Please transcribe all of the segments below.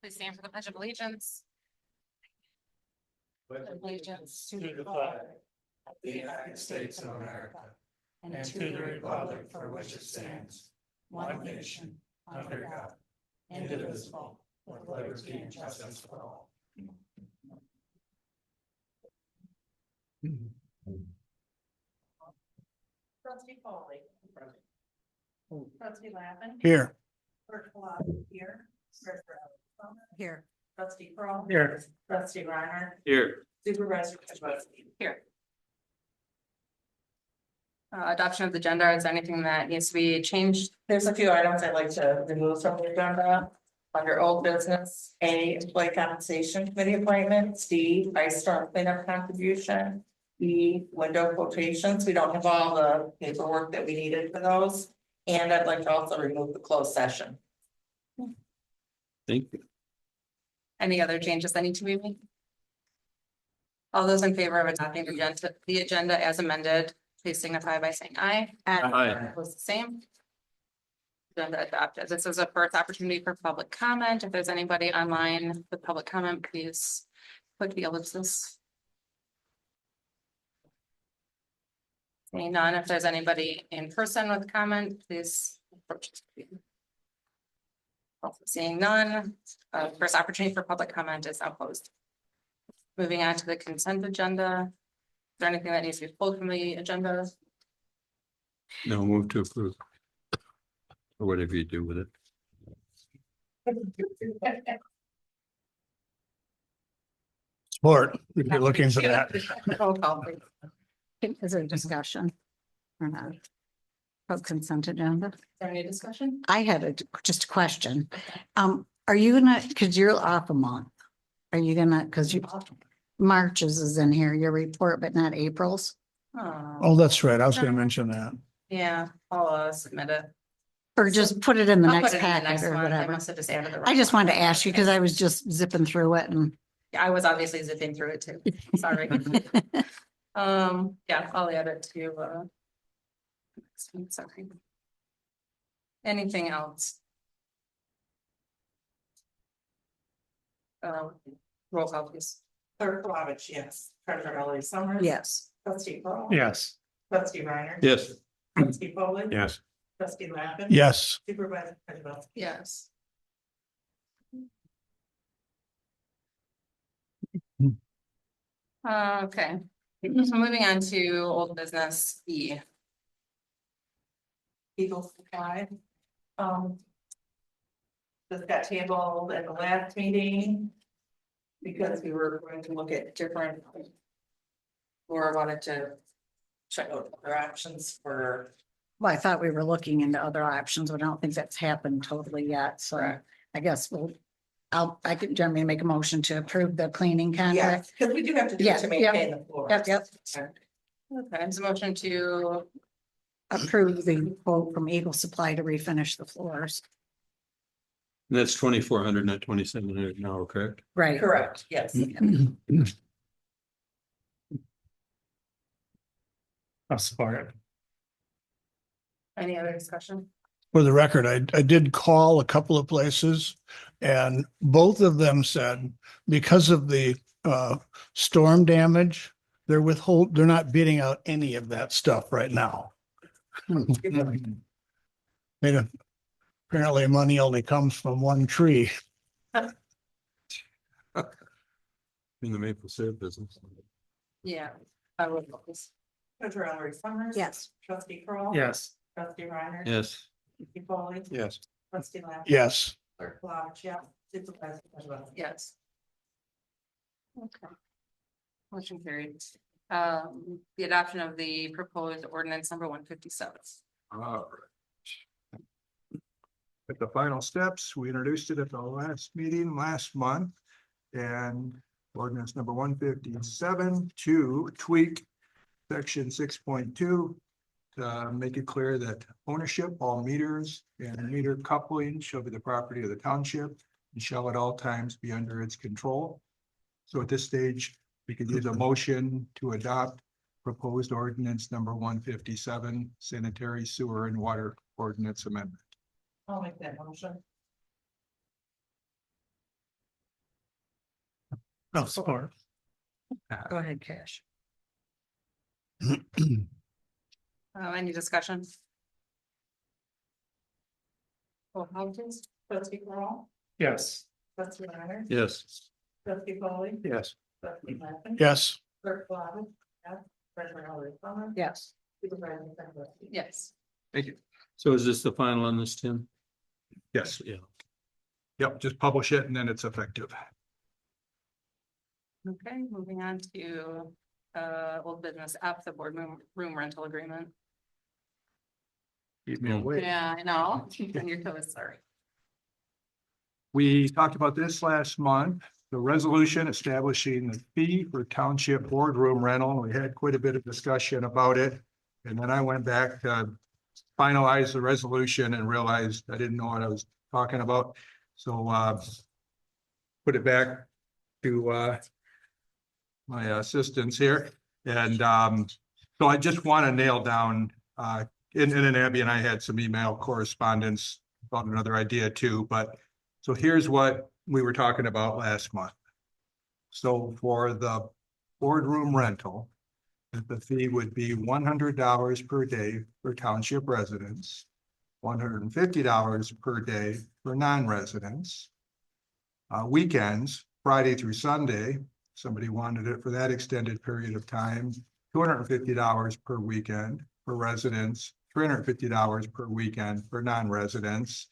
Please stand for the Pledge of Allegiance. Allegiance to the flag of the United States of America and to the republic for which it stands, one nation, under God, indivisible, with liberty and justice for all. Trustee Foley. Trustee Lappin. Here. Clerk Palovich here. Treasurer Ellis Here. Trustee Kroll. Here. Trustee Reiner. Here. Supervisor Kozibowski. Here. Adoption of the agenda. Is there anything that needs to be changed? There's a few items I'd like to remove from the agenda. Under old business, A, employee compensation committee appointments, D, ice storm cleanup contribution. E, window quotations. We don't have all the paperwork that we needed for those. And I'd like to also remove the closed session. Thank you. Any other changes that need to be made? All those in favor of adopting the agenda as amended, please signify by saying aye. Aye. Opposed, the same. Agenda adopted. This is a first opportunity for public comment. If there's anybody online with public comment, please click the ellipsis. Seeing none, if there's anybody in person with comment, please approach. Also seeing none, first opportunity for public comment is now closed. Moving on to the consent agenda. Is there anything that needs to be pulled from the agenda? No, move to approve. Or whatever you do with it. Support, if you're looking for that. Roll call, please. Is there a discussion or not? Of consent agenda? Is there any discussion? I had just a question. Are you gonna, cause you're off a month. Are you gonna, cause you, March's is in here, your report, but not April's? Oh, that's right. I was gonna mention that. Yeah, I'll submit it. Or just put it in the I'll next put it in the packet next or one. I whatever. must have just added the I wrong just one. wanted to ask you, cause I was just zipping through it and. Yeah, I was obviously zipping through it too. Sorry. Yeah, I'll add it to, sorry. Anything else? Roll call, please. Clerk Palovich, yes. Treasurer Ellis Summers. Yes. Trustee Kroll. Yes. Trustee Reiner. Yes. Trustee Foley. Yes. Trustee Lappin. Yes. Supervisor Kozibowski. Yes. Okay, so moving on to old business E. Eagle Supply. This got tabled at the last meeting. Because we were going to look at different. Or wanted to check out other options for. Well, I thought we were looking into other options, but I don't think that's happened totally yet. So Correct. I guess I could generally make a motion to approve the cleaning Yeah, contract. because we do have to do Yeah, it to yeah. maintain the floor. Yep, yep. Okay, it's a motion to, Approve the quote from Eagle Supply to refinish the floors. And that's 2,400, not 2,700 an hour, correct? Right. Correct, yes. I'll support it. any other discussion? For the record, I did call a couple of places and both of them said because of the storm damage, they're not bidding out any of that stuff right now. Apparently money only comes from one tree. In the maple syrup business. Yeah. I will focus. Treasurer Ellery Summers. Yes. Trustee Kroll. Yes. Trustee Reiner. Yes. Trustee Foley. Yes. Trustee Lappin. Yes. Clerk Palovich, yeah. Supervisor Kozibowski. Yes. Okay. Motion carried. The adoption of the proposed ordinance number 157. All right. At the final steps, we introduced it at the last meeting last month. And ordinance number 157 to tweak section 6.2 to make it clear that ownership, all meters and meter coupling shall be the property of the township and shall at all times be under its control. So at this stage, we could use a motion to adopt proposed ordinance number 157, sanitary sewer and water ordinance amendment. I'll make that motion. No support. Go ahead, Cash. Any discussion? Well, how does, Trustee Crawl, Yes. trustee Reiner, Yes. trustee Polly, Yes. trustee Lappin. Yes. Clerk Flavich, yes. Treasurer Ellery Summers. Yes. Supervisor Zengley. yes, Thank you. So is this the final on this, Tim? Yes, Yeah. yep, just publish it and then it's effective. okay, moving on to old business F, the board room rental agreement. Keep me awake. Yeah, I know, keep on your toes, sorry. We talked about this last month, the resolution establishing the fee for township boardroom rental. We had quite a bit of discussion about it. And then I went back to finalize the resolution and realized I didn't know what I was talking about. So put it back to my assistants here. And so I just want to nail down, and then Abby and I had some email correspondence about another idea too, but so here's what we were talking about last month. So for the boardroom rental, the fee would be $100 per day for township residents, $150 per day for non-residents. Weekends, Friday through Sunday, somebody wanted it for that extended period of time, $250 per weekend for residents, $350 per weekend for non-residents.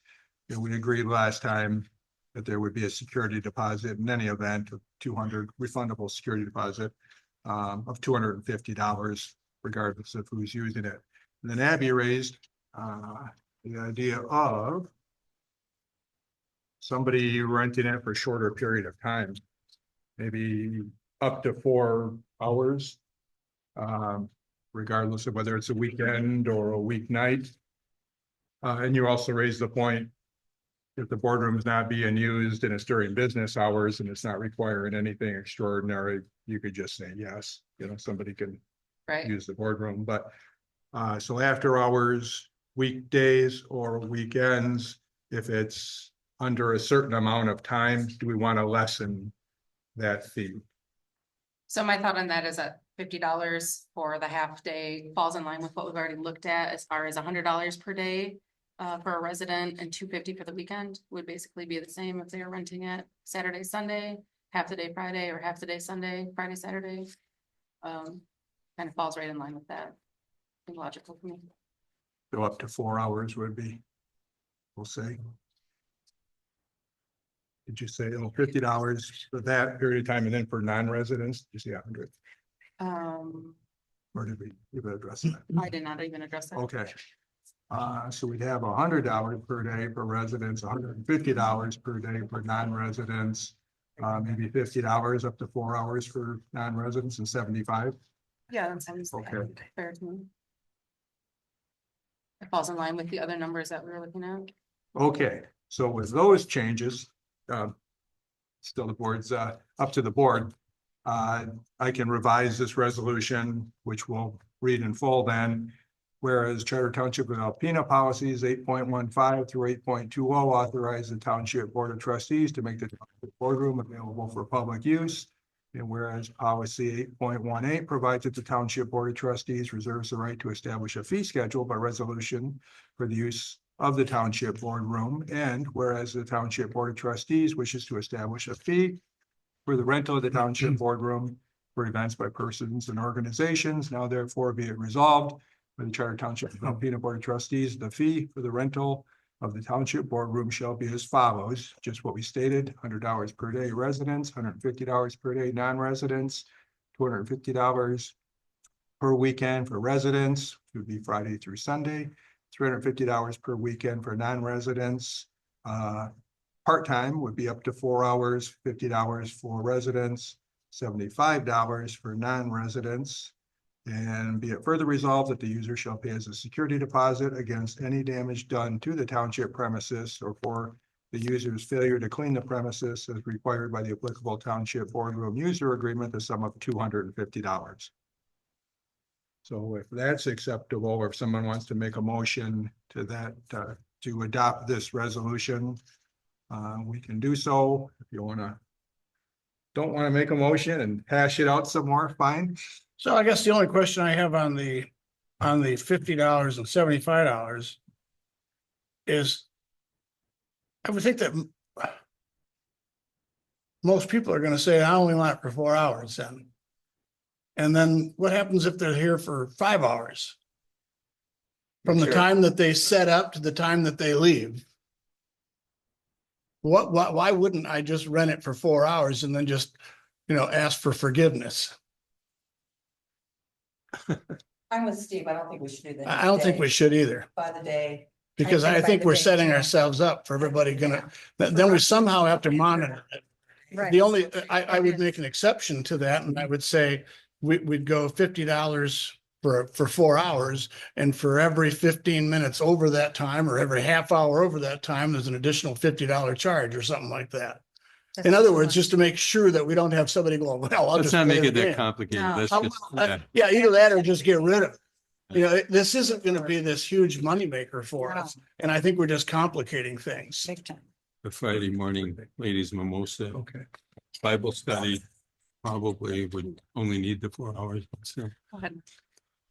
And we agreed last time that there would be a security deposit in any event of 200 refundable security deposit of $250 regardless of who's using it. And then Abby raised the idea of somebody renting it for a shorter period of time, maybe up to 4 hours, regardless of whether it's a weekend or a weeknight. And you also raised the point, if the boardroom is not being used and it's during business hours and it's not requiring anything extraordinary, you could just say yes, somebody can Right, use the boardroom, but so after hours, weekdays or weekends, if it's under a certain amount of time, do we want to lessen that fee? so my thought on that is that $50 for the half day falls in line with what we've already looked at as far as $100 per day. For a resident and $250 for the weekend would basically be the same if they are renting it Saturday, Sunday, half the day Friday, or half the day Sunday, Friday, Saturday. Kind of falls right in line with that. I think logical for me. So up to 4 hours would be, we'll say. Did you say $50 for that period of time and then for non-residents, you say 100, or did we even address that? I did not even address that. Okay. So we'd have $100 per day for residents, $150 per day for non-residents, maybe $50 up to 4 hours for non-residents and 75. Yeah, that sounds Okay. fair to me. It falls in line with the other numbers that we were looking at. Okay, so with those changes, still the board's up to the board. I can revise this resolution, which we'll read in full then. Whereas Charter Township of Alpena policies 8.15 through 8.20 authorize the Township Board of Trustees to make the boardroom available for public use. And whereas policy 8.18 provides that the Township Board of Trustees reserves the right to establish a fee schedule by resolution for the use of the Township Boardroom. And whereas the Township Board of Trustees wishes to establish a fee for the rental of the Township Boardroom for events by persons and organizations, now therefore be it resolved by the Charter Township of Alpena Board of Trustees, the fee for the rental of the Township Boardroom shall be as follows, just what we stated: $100 per day residents, $150 per day non-residents, $250 per weekend for residents, which would be Friday through Sunday, $350 per weekend for non-residents. Part-time would be up to 4 hours, $50 for residents, $75 for non-residents. And be it further resolved that the user shall pay as a security deposit against any damage done to the township premises or for the user's failure to clean the premises as required by the applicable township boardroom user agreement, the sum of $250. So if that's acceptable, or if someone wants to make a motion to that, to adopt this resolution, we can do so. If you want to don't want to make a motion and hash it out some more, fine. So I guess the only question I have on the $50 and $75 is I would think that most people are gonna say, I only want it for 4 hours then. And then what happens if they're here for 5 hours? From the Sure. time that they set up to the time that they leave? Why wouldn't I just rent it for 4 hours and then just, ask for forgiveness? I'm with Steve. I don't think we should do that. I don't think we should either, By the day. because I I think think by the we're day, setting too. ourselves up for everybody then we somehow have to monitor it. Right. The only, I would make an exception to that, and I would say we'd go $50 for 4 hours. And for every 15 minutes over that time, or every half hour over that time, there's an additional $50 charge or something like that. In other words, just to make sure that we don't have somebody going, well, I'll Let's just. not pay make it that in. complicated. No. Let's Oh, just, well, Yeah, either that or just get rid of it. This isn't gonna be this huge moneymaker for us, and I think we're just complicating things. Big time. the Friday morning ladies mimosa, Okay. Bible study, probably would only need the 4 hours. So Go ahead.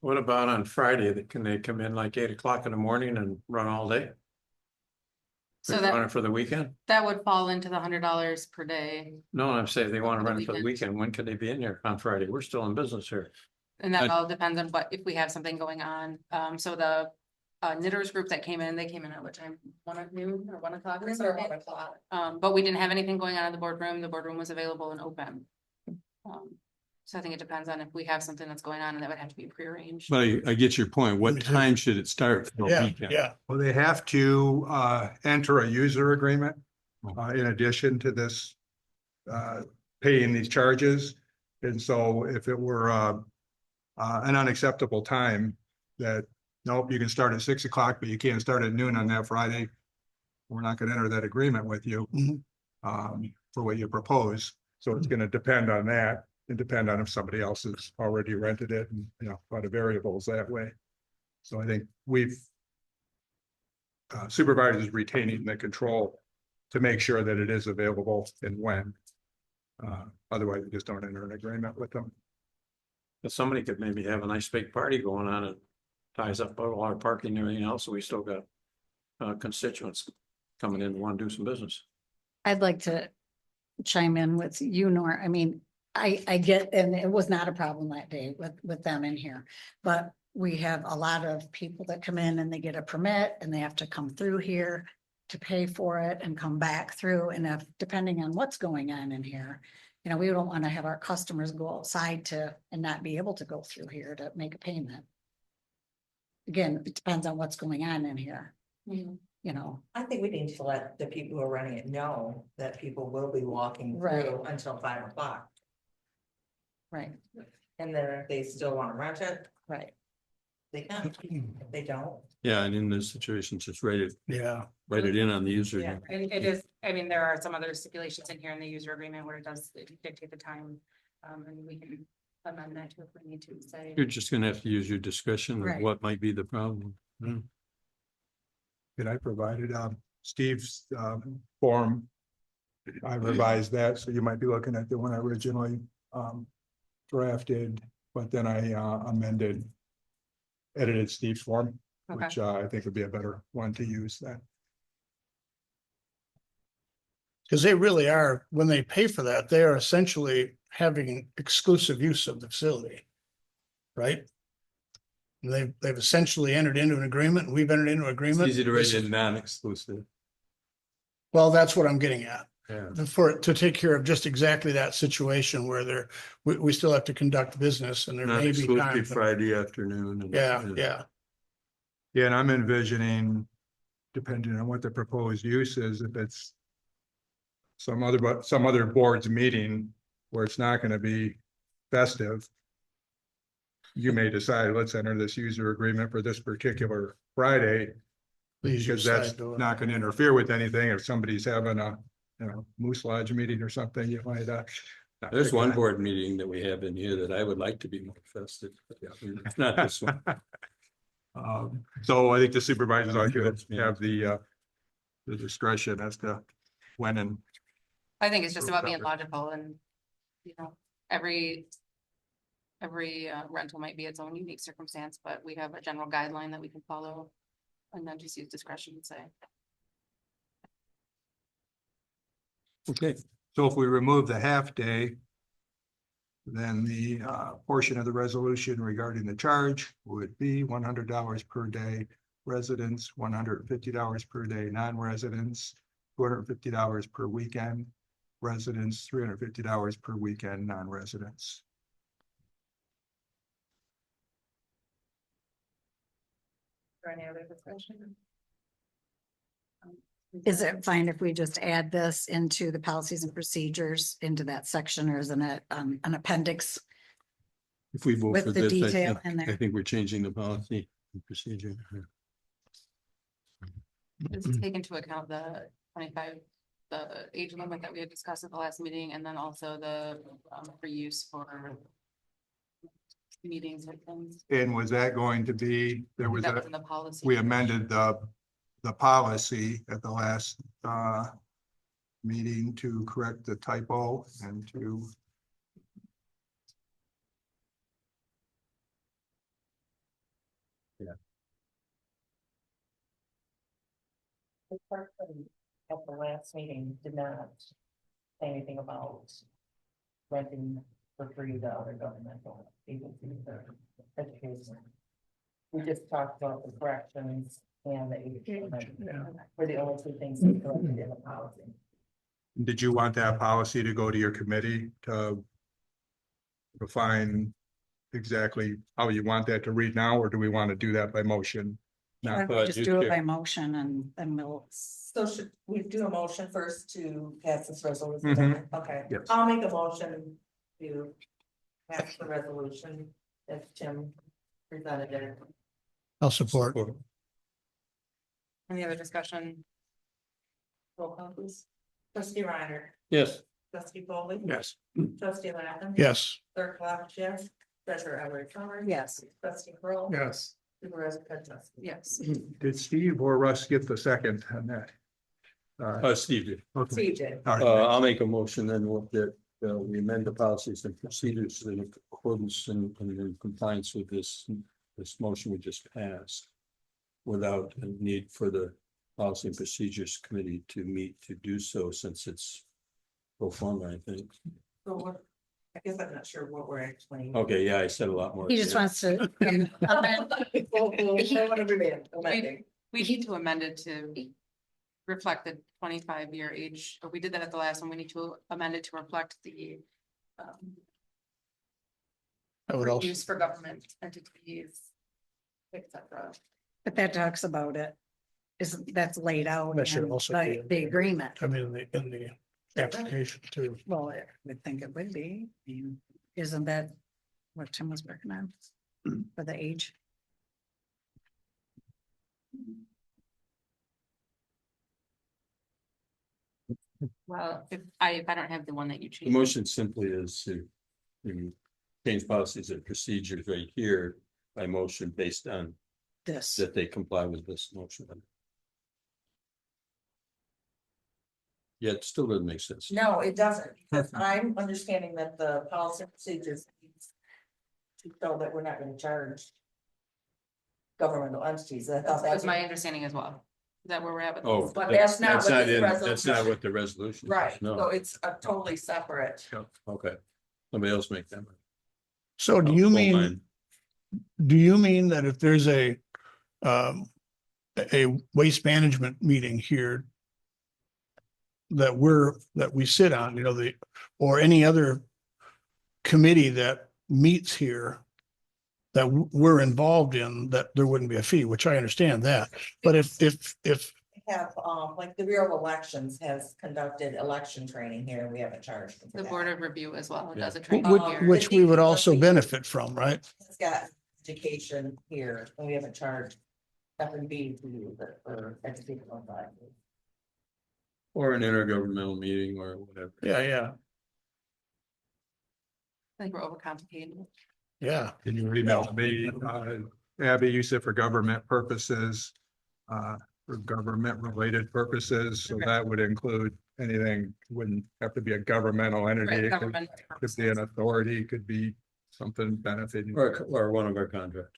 What about on Friday? Can they come in like 8 o'clock in the morning and run all day? So Run that, it for the weekend? that would fall into the $100 per day. No, I'm saying they want For to the run it for the weekend. weekend. When can they be in here on Friday? We're still in business here. And that I- all depends on if we have something going on. So the knitters group that came in, they came in at what time? 1 at noon or 1 o'clock? or something? But we didn't have anything going on in the boardroom. The boardroom was available and open. So I think it depends on if we have something that's going on, and that would have to be prearranged. But I get your point. Me What too. time should it start for a Yeah, weekend? yeah. Well, they have to enter a user agreement in addition to this paying these charges. And so if it were an unacceptable time that, nope, you can start at 6 o'clock, but you can't start at noon on that Friday, we're not gonna enter that agreement with you Mhm. for what you propose. So it's gonna depend on that and depend on if somebody else has already rented it and, a lot of variables that way. So I think we've supervisors retaining the control to make sure that it is available and when. Otherwise, we just don't enter an agreement with them. But somebody could maybe have a nice big party going on and ties up a lot of parking and everything else. So we still got constituents coming in and want to do some business. I'd like to chime in with you, Nor. I mean, I get, and it was not a problem that day with them in here. But we have a lot of people that come in and they get a permit and they have to come through here to pay for it and come back through. And if, depending on what's going on in here, we don't want to have our customers go outside and not be able to go through here to make a payment. Again, it depends on what's going on in here, I think we need to let the people who are running it know that people will be walking Right. through until 5 o'clock. right, And then if they still want to rent it, right. they can. If they don't. Yeah, and in this situation, just write it in on the user. Yeah, and it is, there are some other stipulations in here in the user agreement where it does dictate the time. And we can amend that too if we need to say. You're just gonna have to use your discretion of Right. what might be the problem. And I provided Steve's form. I revised that, so you might be looking at the one I originally drafted, but then I edited Steve's form, Okay. which I think would be a better one to use then. Because they really are, when they pay for that, they are essentially having exclusive use of the facility. Right? They've essentially entered into an agreement, and we've entered into an It's agreement. easy to write in non-exclusive. Well, that's what I'm getting at. Yeah. To take care of just exactly that situation where we still have to conduct business and there may be Non-exclusive times. Friday afternoon. and- Yeah. Yeah, and I'm envisioning, depending on what the proposed use is, if it's some other board's meeting where it's not gonna be festive, you may decide, let's enter this user agreement for this particular Friday, Please because use that's side door. not gonna interfere with anything. If somebody's having a, Moose Lodge meeting or something, you might, not There's pick one that. board meeting that we have in here that I would like to be more festive. but It's not this one. So I think the supervisors ought to Yeah. have the discretion as to when and I think it's just about being logical and you know, every rental might be its own unique circumstance, but we have a general guideline that we can follow. And then just use discretion and say. Okay, So if we remove the half day, then the portion of the resolution regarding the charge would be $100 per day. Residents, $150 per day, non-residents, $250 per weekend. Residents, $350 per weekend, non-residents. For any other discussion? Is it fine if we just add this into the policies and procedures into that section, or isn't it an appendix? if we vote With for the this, detail in I there. think we're changing the policy and procedure. Just take into account the 25, the age limit that we had discussed at the last meeting, and then also the for use for meetings and things. And was that going to be, there was That a, was in the policy. we amended the policy at the last meeting to correct the typo and to The person at the last meeting did not say anything about renting for free to other governmental agencies or education. We just talked about the corrections and the age limit. Were the only two things that corrected in the policy. Did you want that policy to go to your committee to define exactly how you want that to read now, or do we want to do that by motion? Why don't we just do it by motion and then we'll. So should we do a motion first to pass this resolution? Mhm. Okay, Yes. I'll make a motion to pass the resolution as Tim presented it. I'll support. Any other discussion? Roll call please. Trustee Reiner, Yes. trustee Foley, Yes. trustee Lappin. Yes. Clerk Flavich, yes. Treasurer Ellery Summers. Yes. Trustee Kroll, Yes. Supervisor Petrowski. Yes. Did Steve or Russ get the second on that? Steve did. Okay. Steve did. All right. I'll make a motion then that we amend the policies and procedures in accordance and in compliance with this motion we just passed. Without a need for the Policy and Procedures Committee to meet to do so, since it's pro forma, I think. So what, I guess I'm not sure what we're actually. Okay, yeah, I said a lot more. He just wants to. We need to amend it to reflect the 25-year age, or we did that at the last one, we need to amend it to reflect the I would also, use for government entities, et cetera. But that talks about it. That's laid out That should in also the be- agreement. I mean, in the application too. Well, I would think it would be. I mean, isn't that what Tim was working on for the age? Well, if I don't have the one that you The changed. motion simply is to change policies and procedures right here by motion based on This. that they comply with this motion. Yeah, it still doesn't make sense. No, it doesn't, because I'm understanding that the policy and procedures. needs To show that we're not gonna charge. Governmental entities, I thought That was that's my understanding as well. Is that where we're at with Oh, this? But that's not what this That's not resolution- what the resolution. is. right, so No, it's a totally separate. okay. Somebody else make that. So do you Don't mean, mind. do you mean that if there's a waste management meeting here that we sit on, you know, or any other committee that meets here that we're involved in, that there wouldn't be a fee, which I understand that. But if Have, like the Bureau of Elections has conducted election training here, and we haven't charged them for The that. Board of Review as well, Yeah. does a training which, here. which we would also benefit from, right? It's got education here, and we haven't charged F&B to use it for educational advisors. Or an intergovernmental meeting or whatever. Yeah. I think we're overcomplicating. Yeah. Can you email me, Abby, you said for government purposes, for government related purposes, so that would include anything, wouldn't have to be a governmental entity. Right, It could- government Could be an purposes. authority, could be something benefiting. Or one of our contractors.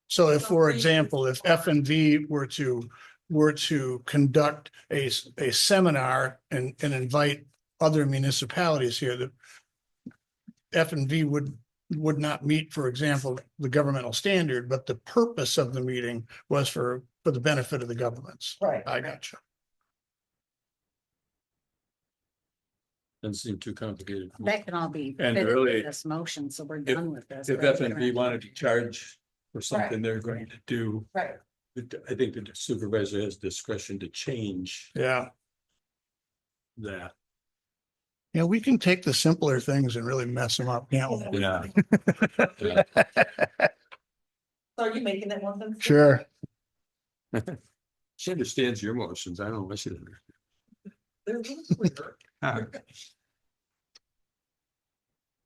So if, for example, if F and V were to conduct a seminar and invite other municipalities here, that F and V would not meet, for example, the governmental standard, but the purpose of the meeting was for the benefit of the governments. Right. I got you. Doesn't seem too complicated. That can all be. And fitted really, in this motion, so we're done with this. If We're F and B gonna- wanted to charge for something they're going to do, Right. I think the supervisor has discretion to change Yeah. that. Yeah, we can take the simpler things and really mess them up, can't we? Yeah. So are you making that one? then? Sure. She understands your emotions. I don't know. She doesn't.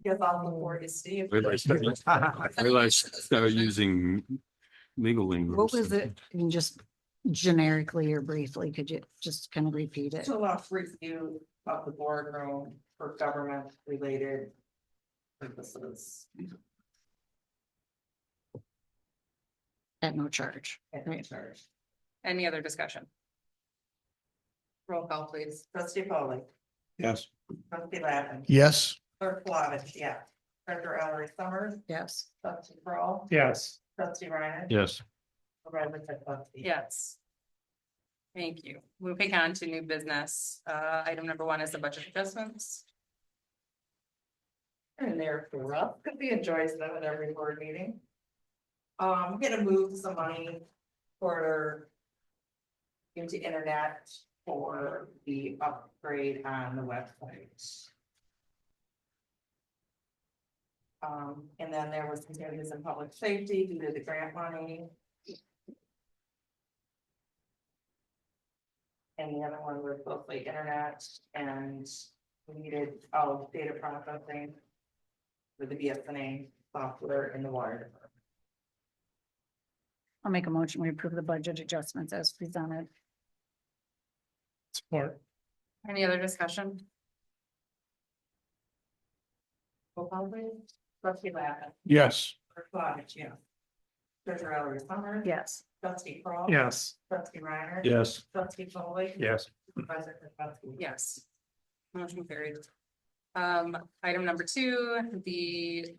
Guess I'll look forward to Steve. Realize start using legal lingo. What was it? You can just generically or briefly, could you just kind of repeat it? To allow review of the boardroom for government related purposes. At no charge. At no Right. charge. Any other discussion? Roll call, please. Trustee Polly, Yes. trustee Lappin, Yes. clerk Flavich, yeah. Treasurer Ellery Summers, Yes. trustee Kroll, Yes. trustee Reiner. Yes. Supervisor Kozlowski. Yes. Thank you. Moving on to new business. Item number 1 is the budget adjustments. And they're for us, because we enjoys them at every board meeting. I'm gonna move some money for into internet for the upgrade on the website. And then there was some changes in public safety due to the grant money. And the other one was mostly internet and we needed all data processing with the BSNA software in the water department. I'll make a motion. We approve the budget adjustments as presented. Support. Any other discussion? Roll call, please. Trustee Lappin, Yes. clerk Flavich, yeah. Treasurer Ellery Summers. Yes. Trustee Kroll, Yes. Trustee Reiner. Yes. Trustee Foley, Yes. Supervisor Kozlowski. Yes. Motion carried. Item number 2, the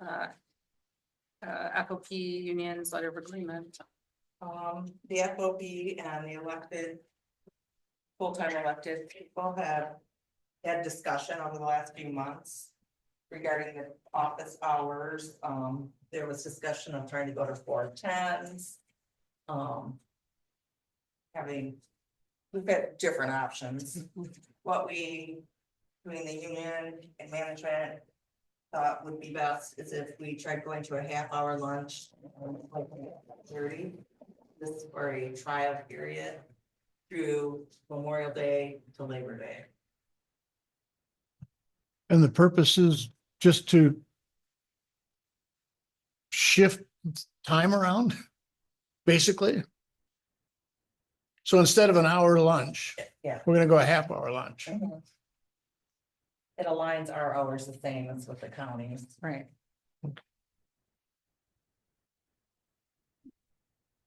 FOP unions letter of agreement. The FOB and the elected. Full-time elected people have had discussion over the last few months. Regarding the office hours, there was discussion of trying to go to 410s. We've got different options. What we, between the union and management. Thought would be best is if we tried going to a half-hour lunch. Like 30. This is for a trial period through Memorial Day to Labor Day. And the purpose is just to shift time around, basically. So instead of an hour lunch, Yeah. we're gonna go a half hour lunch. It aligns our hours the same as with the counties. Right.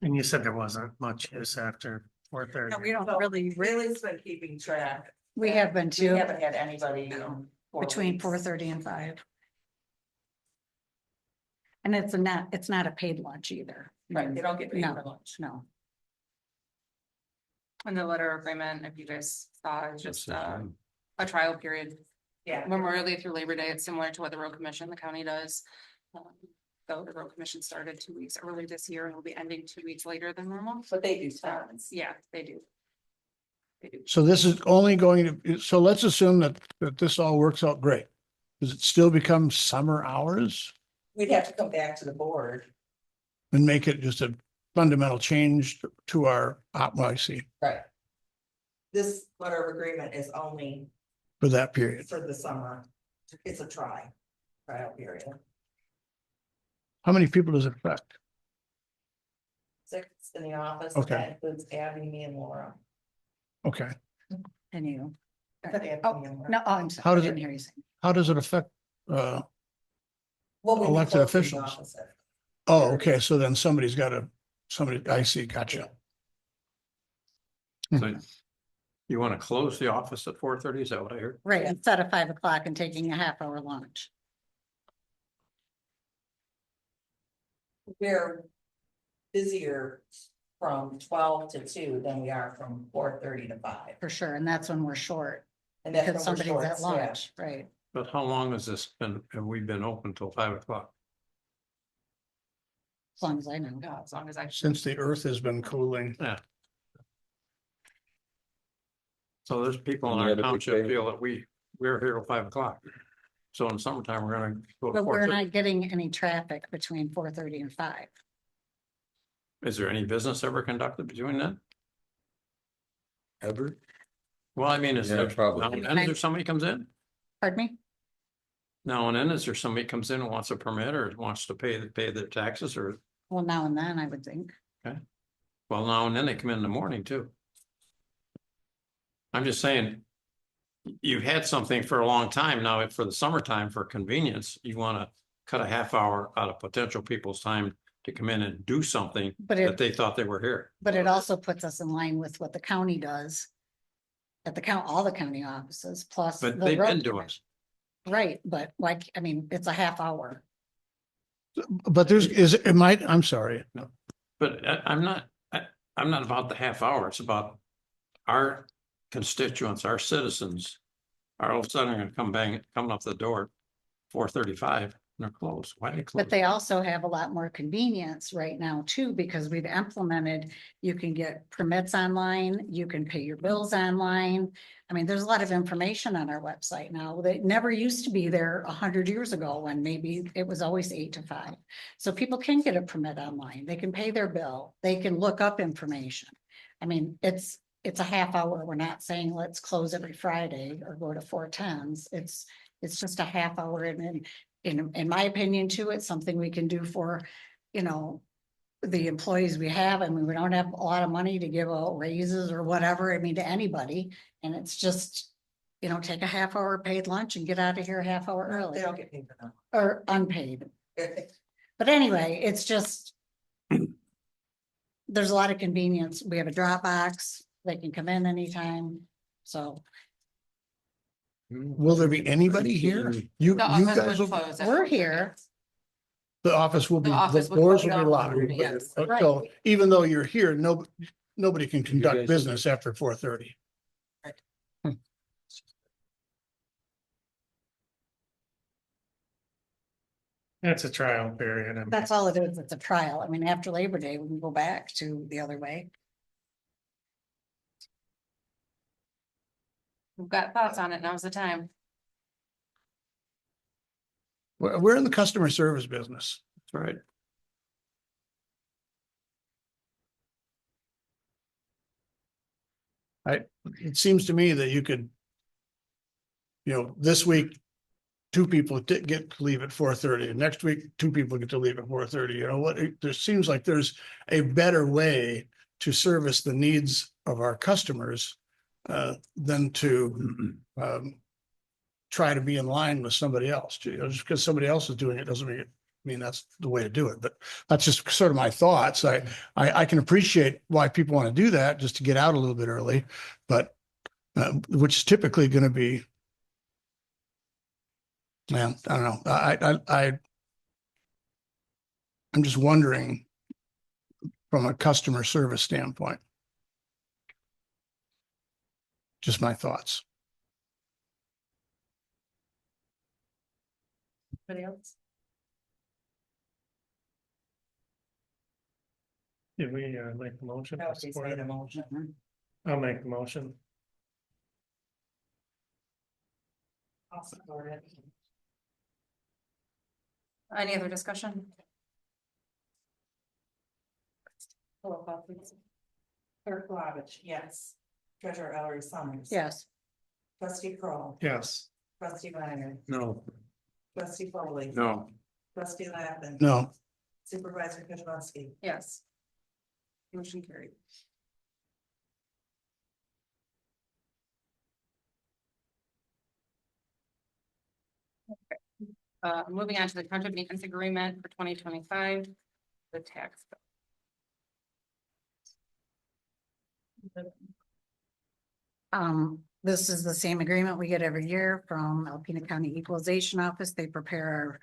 And you said there wasn't much use after 4:30. No, we don't So, really, Really's been keeping track. we have been We too, haven't had anybody. between 4:30 and 5. And it's not a paid lunch either. Right, they don't get paid No. for lunch. No. And the letter of agreement, if you guys saw, is just a trial period. Yeah. Memorial Day through Labor Day. It's similar to what the road commission, the county does. Though the road commission started 2 weeks early this year and will be ending 2 weeks later than normal. But they do tons. Yeah, they do. They do. So this is only going to, so let's assume that this all works out great. Does it still become summer hours We'd have to come back to the board. and make it just a fundamental change to our, well, I see, Right. This letter of agreement is only for that period? for the summer. It's a trial period. How many people does it affect? 6 in the office. Okay. That includes Abby, me and Laura. Okay. And you. I said Abby, Oh, me and Laura. no, oh, I'm sorry. How I does didn't it- hear you say. How does it affect, Well, we elected closed the officials? office at oh, okay, so then somebody's gotta, I see, gotcha. So you want to close the office at 4:30? Is that what I heard? Right, instead of 5 o'clock and taking a half-hour lunch. We're busier from 12 to 2 than we are from 4:30 to 5. For sure, and that's when we're short, And that's because when we're somebody's at short-staffed. lunch, right? But how long has this been, have we been open till 5 o'clock? As long as I know. Yeah, as long as I. Since the earth has been cooling. So there's people in And our the other big township thing- feel that we're here till 5 o'clock. So in the summertime, we're gonna go to But we're 4:30. not getting any traffic between 4:30 and 5. Is there any business ever conducted between then? Ever? Well, I mean, is Yeah, there, probably. now and then is there somebody comes in? Pardon me? Now and then, is there somebody comes in and wants a permit or wants to pay their taxes or, Well, now and then, I would think. well, now and then they come in the morning too. I'm just saying. You've had something for a long time now, for the summertime, for convenience, you wanna cut a half hour out of potential people's time to come in and do something But that it, they thought they were here. but it also puts us in line with what the county does. At the all the county offices, plus. But the they've road been doing commission. Right, but like, I mean, it's a half hour. But I'm sorry, But I'm not about the half hour, it's about our constituents, our citizens. Are all of a sudden gonna coming up the door, 4:35, and they're closed, why are they But closed? they also have a lot more convenience right now too, because we've implemented, you can get permits online, you can pay your bills online. I mean, there's a lot of information on our website now that never used to be there 100 years ago when maybe it was always 8 to 5. So people can get a permit online, they can pay their bill, they can look up information. I mean, it's a half hour. We're not saying let's close every Friday or go to 4:10s. It's just a half hour and then in my opinion too, it's something we can do for, you know, the employees we have. I mean, we don't have a lot of money to give out raises or whatever, I mean, to anybody. And it's just, you know, take a half hour paid lunch and get out of here a half hour early They don't get paid for or unpaid. that. But anyway, it's just. There's a lot of convenience. We have a Dropbox. They can come in anytime. So will there be anybody here? You The you office guys, would will- close. at we're 4:30. here. the office will The be, office the would doors close will be at locked. 4:30, yes. So even though you're here, nobody can guys conduct will- business after 4:30. It's a trial period. I mean, That's all it is. It's a trial. I mean, after Labor Day, we can go back to the other way. We've got thoughts on it, now's the time. We're in the customer service business. That's right. It seems to me that you could. This week, 2 people get to leave at 4:30, and next week, 2 people get to leave at 4:30. There seems like there's a better way to service the needs of our customers. Than to try to be in line with somebody else. Just because somebody else is doing it doesn't mean that's the way to do it. But that's just sort of my thoughts. I can appreciate why people want to do that, just to get out a little bit early, but which is typically going to be. Man, I don't know. I'm just wondering from a customer service standpoint. Just my thoughts. Anybody else? did we make the motion? No, he's made a motion. I'll make the motion. I'll support it. Any other discussion? Roll call, please. Clerk Flavich, yes. Treasurer Ellery Summers. Yes. Trustee Kroll, Yes. Trustee Reiner, No, Trustee Foley. no, Trustee Lappin. No, Supervisor Kozibowski. Yes. Motion carried. Moving on to the contract maintenance agreement for 2025, the tax. This is the same agreement we get every year from Alpena County Equalization Office. They prepare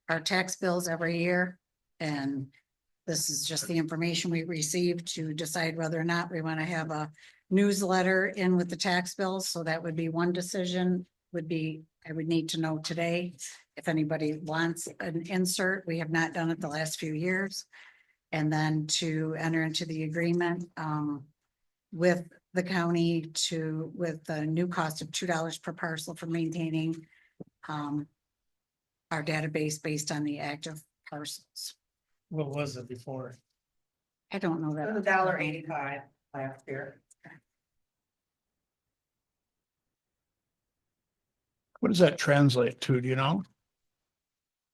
our tax bills every year. And this is just the information we receive to decide whether or not we want to have a newsletter in with the tax bills. So that would be one decision, would be, I would need to know today if anybody wants an insert. We have not done it the last few years. And then to enter into the agreement with the county with the new cost of $2 per parcel for maintaining our database based on the active parcels. What was it before? I don't know It was that. $1.85 last year. What does that translate to? Do you know?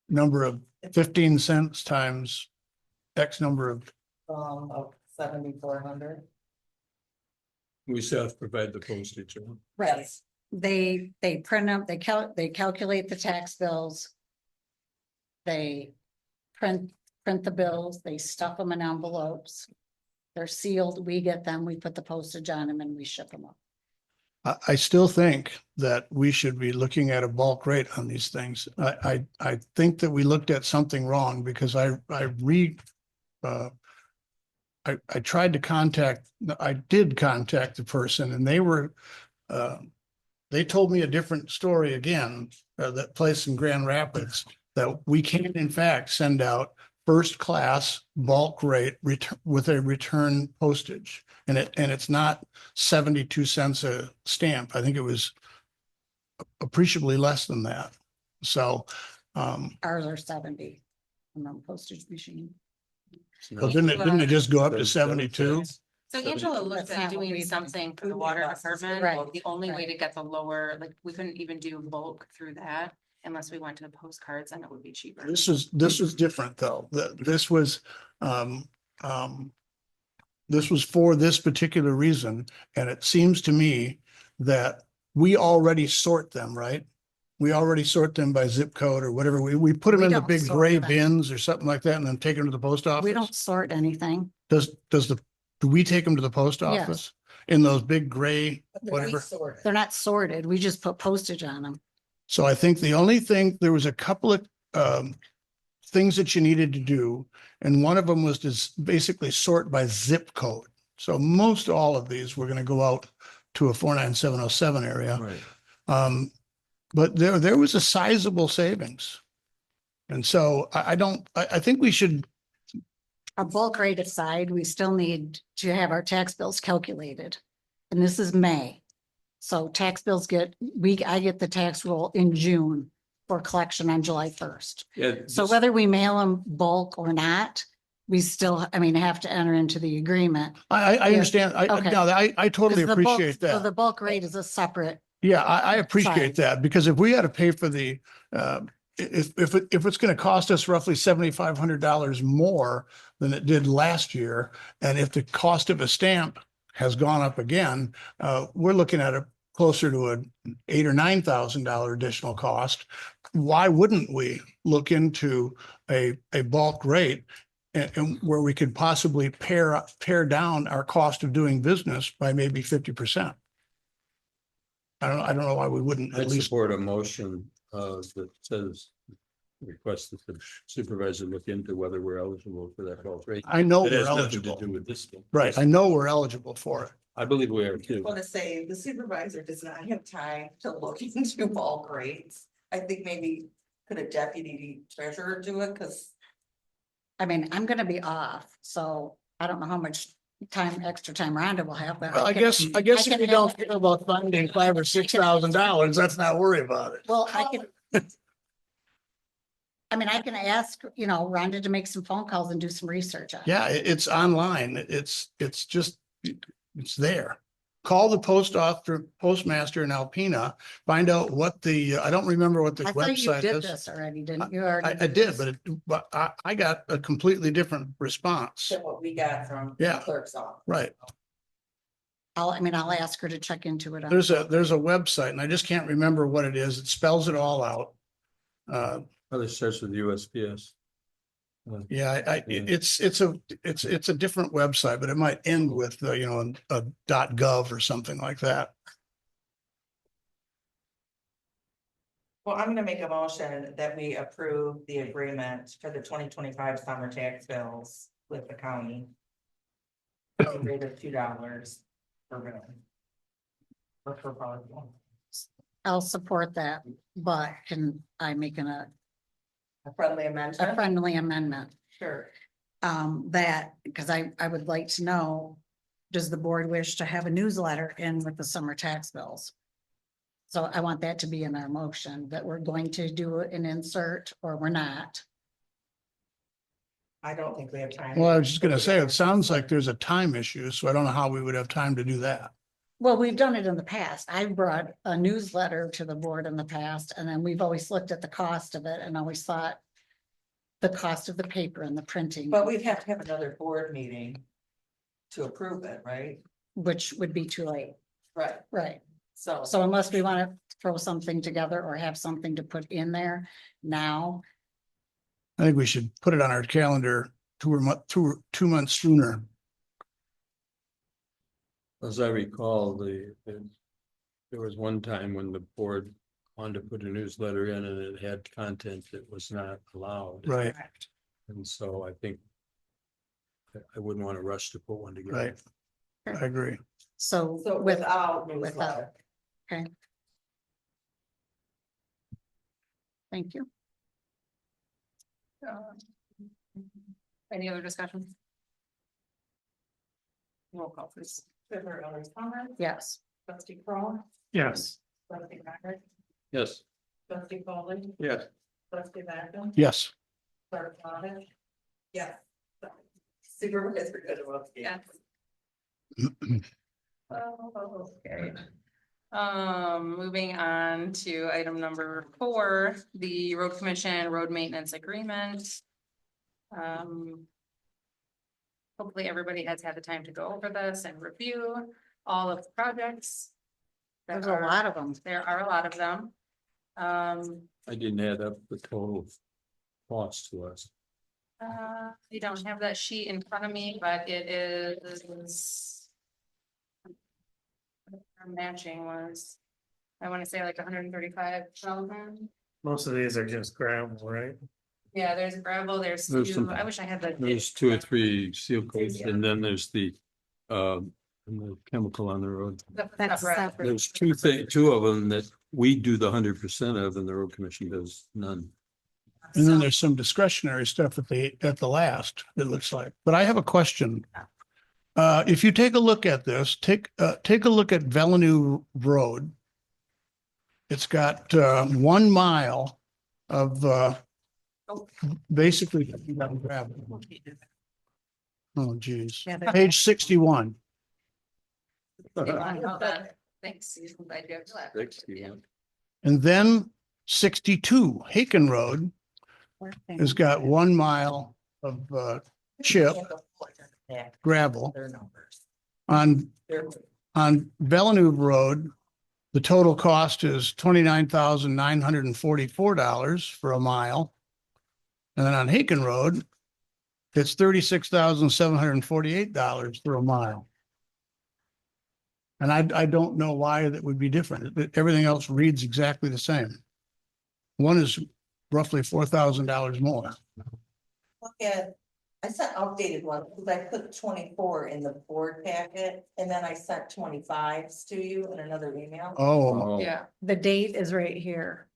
Number of 15 cents times X number of, Of 7,400. We still have to provide the postage. Huh? Right. They print them, they calculate the tax bills. They print the bills, they stuff them in envelopes. They're sealed, we get them, we put the postage on them and we ship them up. I still think that we should be looking at a bulk rate on these things. I think that we looked at something wrong because I tried to I did contact the person and they told me a different story again, that place in Grand Rapids, that we can in fact send out first class bulk rate with a return postage. And it's not 72 cents a stamp. I think it was appreciably less than that. So Ours are 70 on the postage machine. so didn't it just go up to 72? So Angela looked That's at not what doing we- something for the water department. Right, The only way right. to get the lower, like, we couldn't even do bulk through that unless we went to the postcards and it would be cheaper. This was different though. This was for this particular reason. And it seems to me that we already sort them, right? We already sort them by zip code or whatever. We put them We in the don't big sort gray them. bins or something like that and then take them to the post office. We don't sort anything. Do we take them to the post Yes. office in those big gray, whatever? They're not sorted. We just put postage on them. So I think the only thing, there was a couple of things that you needed to do. And one of them was to basically sort by zip code. So most all of these were going to go out to a 49707 area. Right. But there was a sizable savings. And so I think we should, Our bulk rate aside, we still need to have our tax bills calculated. And this is May. So tax bills I get the tax roll in June for collection on July 1st. Yeah. So whether we mail them bulk or not, we still, have to enter into the agreement. I Yeah. understand. Okay. I totally 'Cause the bulk- appreciate So that. the bulk rate is a separate, Yeah, I appreciate Sorry. that because if we had to pay for if it's going to cost us roughly $7,500 more than it did last year, and if the cost of a stamp has gone up again, we're looking at closer to an $8,000 or $9,000 additional cost. Why wouldn't we look into a bulk rate and where we could possibly pare down our cost of doing business by maybe 50%? I don't know why we wouldn't at I'd least. support a motion that says request that the supervisor look into whether we're eligible for that bulk rate. I know It we're has nothing to eligible. do with this. Thing. Right. I know we're eligible for it. I believe we are I too. want to say the supervisor does not have time to look into bulk rates. I think maybe could a deputy treasurer do it? Because I'm gonna be off, so I don't know how much extra time Rhonda will have, but. Well, I guess I if can you don't care about finding $5,000 or $6,000, let's not worry about it. Well, I can. I can ask, Rhonda to make some phone calls and do some research on it. Yeah, it's online. It's just, it's there. call the postmaster in Alpena, find out what the, I don't remember what the I thought you website did is. this already, didn't you? Already I did, this? but I got a completely different response. So what we got from the Yeah. clerk's office. Right. I'll ask her to check into it. There's a website and I just can't remember what it is. It spells it all out. Other starts with USPS. Yeah, Yeah. it's a different website, but it might end with, you know, a .gov or something like that. Well, I'm gonna make a motion that we approve the agreement for the 2025 summer tax bills with the county. At the rate of $2 per bill. Per proposal. I'll support that, but can I make a A amendment? friendly amendment? Sure. That, because I would like to know, does the board wish to have a newsletter in with the summer tax bills? So I want that to be in our motion, that we're going to do an insert or we're not. I don't think we have time. Well, I was just gonna say, it sounds like there's a time issue, so I don't know how we would have time to do that. Well, we've done it in the past. I've brought a newsletter to the board in the past, and then we've always looked at the cost of it and always thought the cost of the paper and the printing, But we'd have to have another board meeting to approve it, right? which would be too late. Right. Right. So. So unless we want to throw something together or have something to put in there now, I think we should put it on our calendar 2 months sooner. As I recall, there was one time when the board wanted to put a newsletter in and it had content that was not allowed. Right, And so I think I wouldn't want to rush to put one together. right. I agree. so So with, without newsletter. thank you. Any other discussion? Roll call, please. Treasurer Ellery Summers. Yes. Trustee Kroll, Yes. Trustee Patrick, Yes. Trustee Foley, Yes. Trustee Lappin. Yes. Clerk Flavich. Yes. Supervisor Goodwin. Yes. Okay. Moving on to item number 4, the road commission road maintenance agreement. Hopefully everybody has had the time to go over this and review all of the projects. There's a lot of them. There are a lot of them. I didn't add up the total cost to us. I don't have that sheet in front of me, but it is. Our matching was, I want to say like 135,000. Most of these are just gravel, right? Yeah, there's gravel, there's There's 2, some- I wish I had the. There's 2 or 3 seal coats and then there's the chemical on the road. That's separate. There's 2 of them that we do the 100% of and the road commission does none. And then there's some discretionary stuff at the last, it looks like. But I have a question. If you take a look at this, take a look at Villeneuve Road. It's got 1 mile of basically gravel. Oh, geez. Yeah, they're- Page 61. Hold on. Thanks. I do have to laugh. 61. And then 62 Haken Road has got 1 mile of chip gravel. Their numbers. On Villeneuve Road, the total cost is $29,944 for a mile. And then on Haken Road, it's $36,748 for a mile. And I don't know why that would be different. Everything else reads exactly the same. One is roughly $4,000 more. Look at, I sent updated one because I put 24 in the board packet and then I sent 25s to you in another email. Oh, Yeah, The date is right here.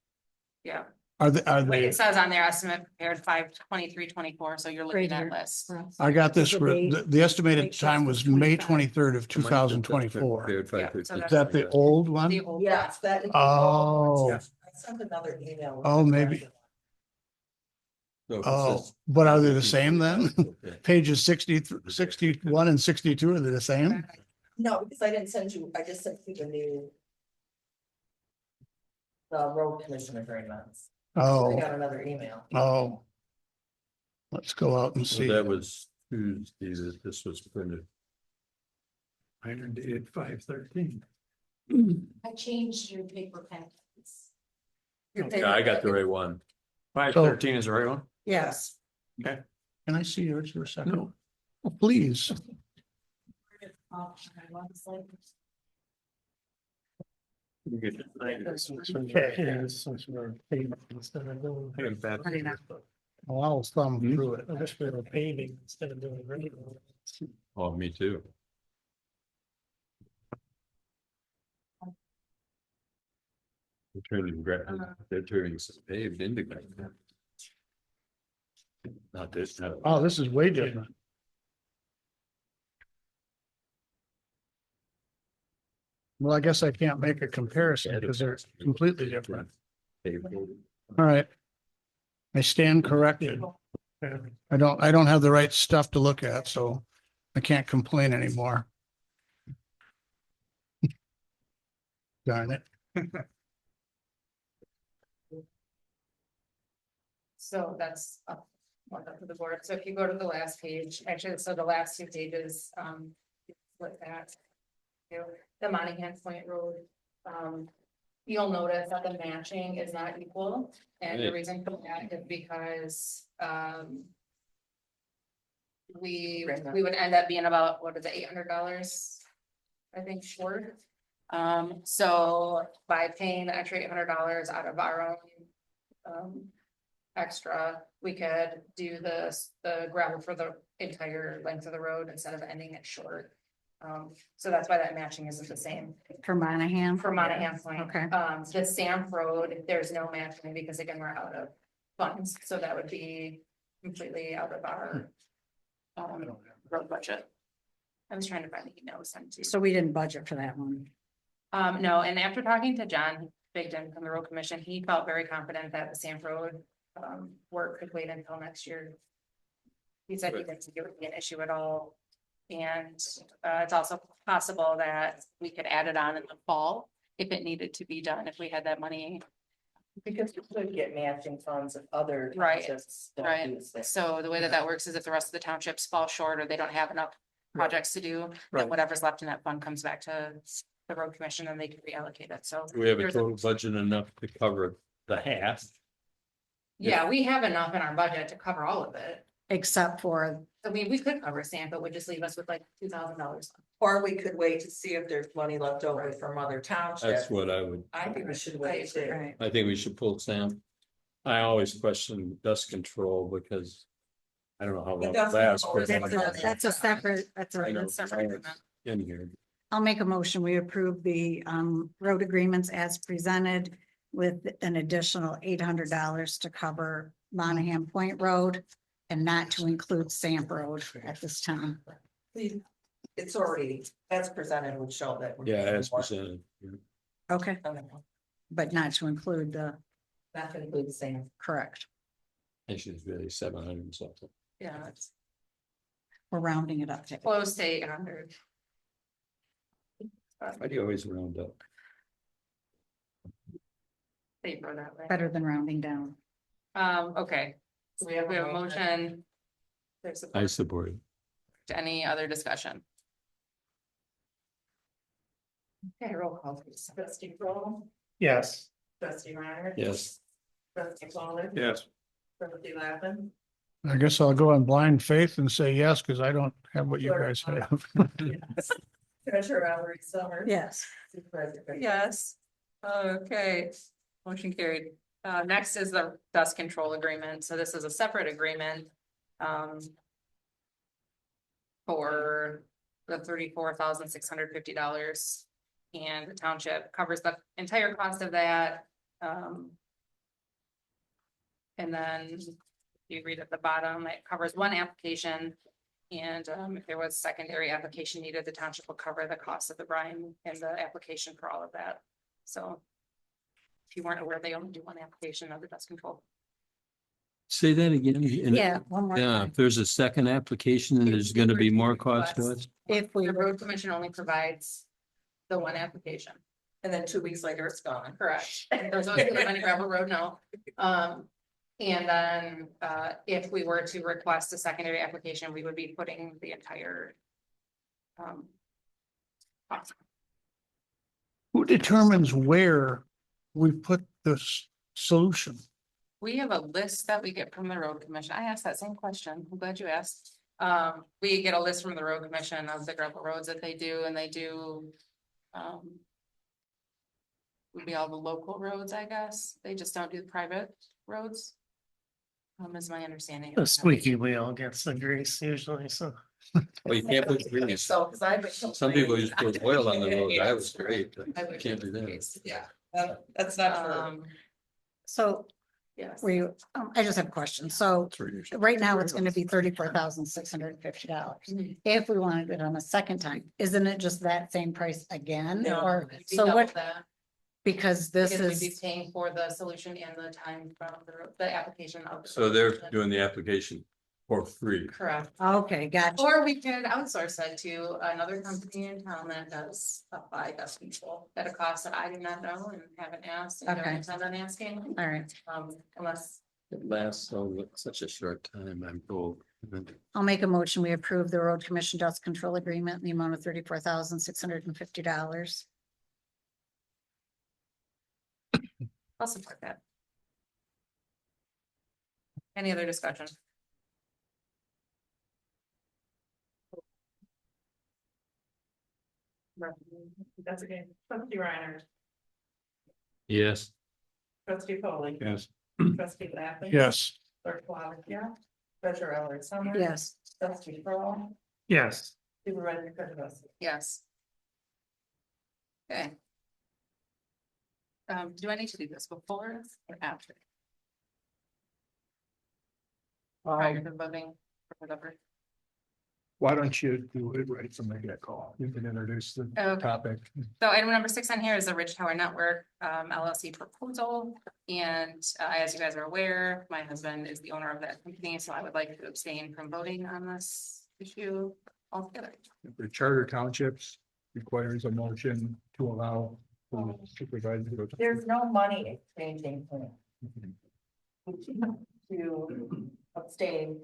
yeah. are they, It says on their estimate prepared 5/23/24, so you're looking Right at here. list. I got this, The date- the estimated date time was was May 25. 23rd of 2024. Yeah, so Is that the old one? The old. Yes, that is. Oh. I sent another email. Oh, maybe. Oh, but are they the same then? Pages 60, 61 and 62, are they the same? No, because I didn't send you, I just sent you the new. The road commission agreements. I Oh, got another email. oh. Let's go out and So see. that was Tuesday that this was printed. Iron dated 5/13. I changed your paper packets. Yeah, I got the right one. 5/13 is the right one? Yes. Can I see yours for a second? Oh, please. Well, I'll thumb through it. I wish we were paving instead of doing regular. Oh, me too. They're turning some paved into. Not this, no. Oh, this is way different. Well, I guess I can't make a comparison because they're completely different. All right. I stand corrected. I don't have the right stuff to look at, so I can't complain anymore. Darn it. So that's one up to the board. So if you go to the last page, actually, so the last two pages, with that. You know, the Monahan Point Road, you'll notice that the matching is not equal, and the Right. reason for that is because, we would end up being about, what is it, $800? I think short. So by paying the extra $800 out of our own, extra, we could do the gravel for the entire length of the road instead of ending it short. So that's why that matching isn't the same For Monahan. for Monahan Point. Okay. The Samp Road, there's no matching because again, we're out of funds, so that would be completely out of our road budget. I was trying to find the email we sent to you. So we didn't budget for that one. No, and after talking to John Bigden from the road commission, he felt very confident that the Samp Road work could wait until next year. He said he didn't think it would be an issue at all. And it's also possible that we could add it on in the fall if it needed to be done, if we had that money. Because you could get matching funds of other Right, townships that right. use this. So the way that that works is if the rest of the townships fall short or they don't have enough projects to do, then Right. whatever's left in that fund comes back to the road commission and they can reallocate it. So We have a there's total budget enough to cover the half. yeah, we have enough in our budget to cover all of it. Except for, I mean, we could cover Sam, but would just leave us with like $2,000. Or we could wait to see if there's money left over from other townships. That's what I would, I think we should wait too. right, I think we should pull Sam. I always question dust control because I don't know how long it dust lasts. control but is- that's a separate, I know, separate agreement. in here. I'll make a motion. We approve the road agreements as presented with an additional $800 to cover Monahan Point Road and not to include Samp Road at this time. It's already, as presented would show that. we're Yeah, getting as more. presented. Okay, Okay. but not to include the Not to include the same. correct. Actually, it's really 700 and something. Yeah, it's We're rounding it up to. close to 800. Why do you always round up? Paper that way. Better than rounding down. Okay, so we have a motion. There's I support. support it. Any other discussion? Okay, roll call please. Trustee Kroll, Yes. Trustee Reiner. Yes. Trustee Paul. Yes. Trustee Lappin. I guess I'll go on blind faith and say yes, because I don't have what you guys have. Yes. Treasurer Ellery Summers. Yes. Supervisor Craig. Yes. Okay, motion carried. Next is the dust control agreement. So this is a separate agreement. For the $34,650. And the township covers the entire cost of that. And then you read at the bottom, it covers one application. And if there was secondary application needed, the township will cover the cost of the brine and the application for all of that. So if you weren't aware, they only do one application of the dust control. Say that again. Yeah, one more Yeah, time. if there's a second application, then there's gonna be more cost to us. If we The road commission only provides the one application. And then 2 weeks later, it's gone. Correct. There's always gonna be any gravel road, no. And then, if we were to request a secondary application, we would be putting the entire. Cost. Who determines where we put this solution? We have a list that we get from the road commission. I asked that same question. I'm glad you asked. We get a list from the road commission of the gravel roads that they do, and they do. Would be all the local roads, I guess. They just don't do the private roads. Is my understanding. The squeaky wheel gets the grease usually, so. Well, you can't put grease. So, because I've been. Some people just put oil on the road. That was great. but I you would Can't do that. case. Yeah, that's not true. so Yes. I just have a question. So right now it's gonna be $34,650. Mhm. If we wanted it on a second time, isn't it just that same price again? No. Or, We'd be so double what, that, because this because we'd be is, paying for the solution and the time from the application of. the So they're solution. doing the application for free. Correct. okay, gotcha. Or we could outsource that to another company in town that does apply dust control at a cost that I do not know and haven't asked. And don't Okay. intend on asking, All right, unless. It lasts so such a short time, I'm told. I'll make a motion. We approve the road commission dust control agreement in the amount of $34,650. I'll support that. Any other discussion? That's okay. Trustee Reiner, Yes. trustee Foley, Yes. trustee Lappin. Yes, Clerk Flavich, yeah. Treasurer Ellery Summers. Yes, Trustee Kroll, Yes, Supervisor Kujabaski. Yes. Okay. Do I need to do this before or after? Prior to voting or whatever. Why don't you do it right from the get-go? You can introduce the Okay. topic. So item number 6 on here is the Ridge Tower Network LLC proposal. And as you guys are aware, my husband is the owner of that company, so I would like to abstain from voting on this issue altogether. The charter townships requires a motion to allow the supervisor to. There's no money exchanging for to abstain.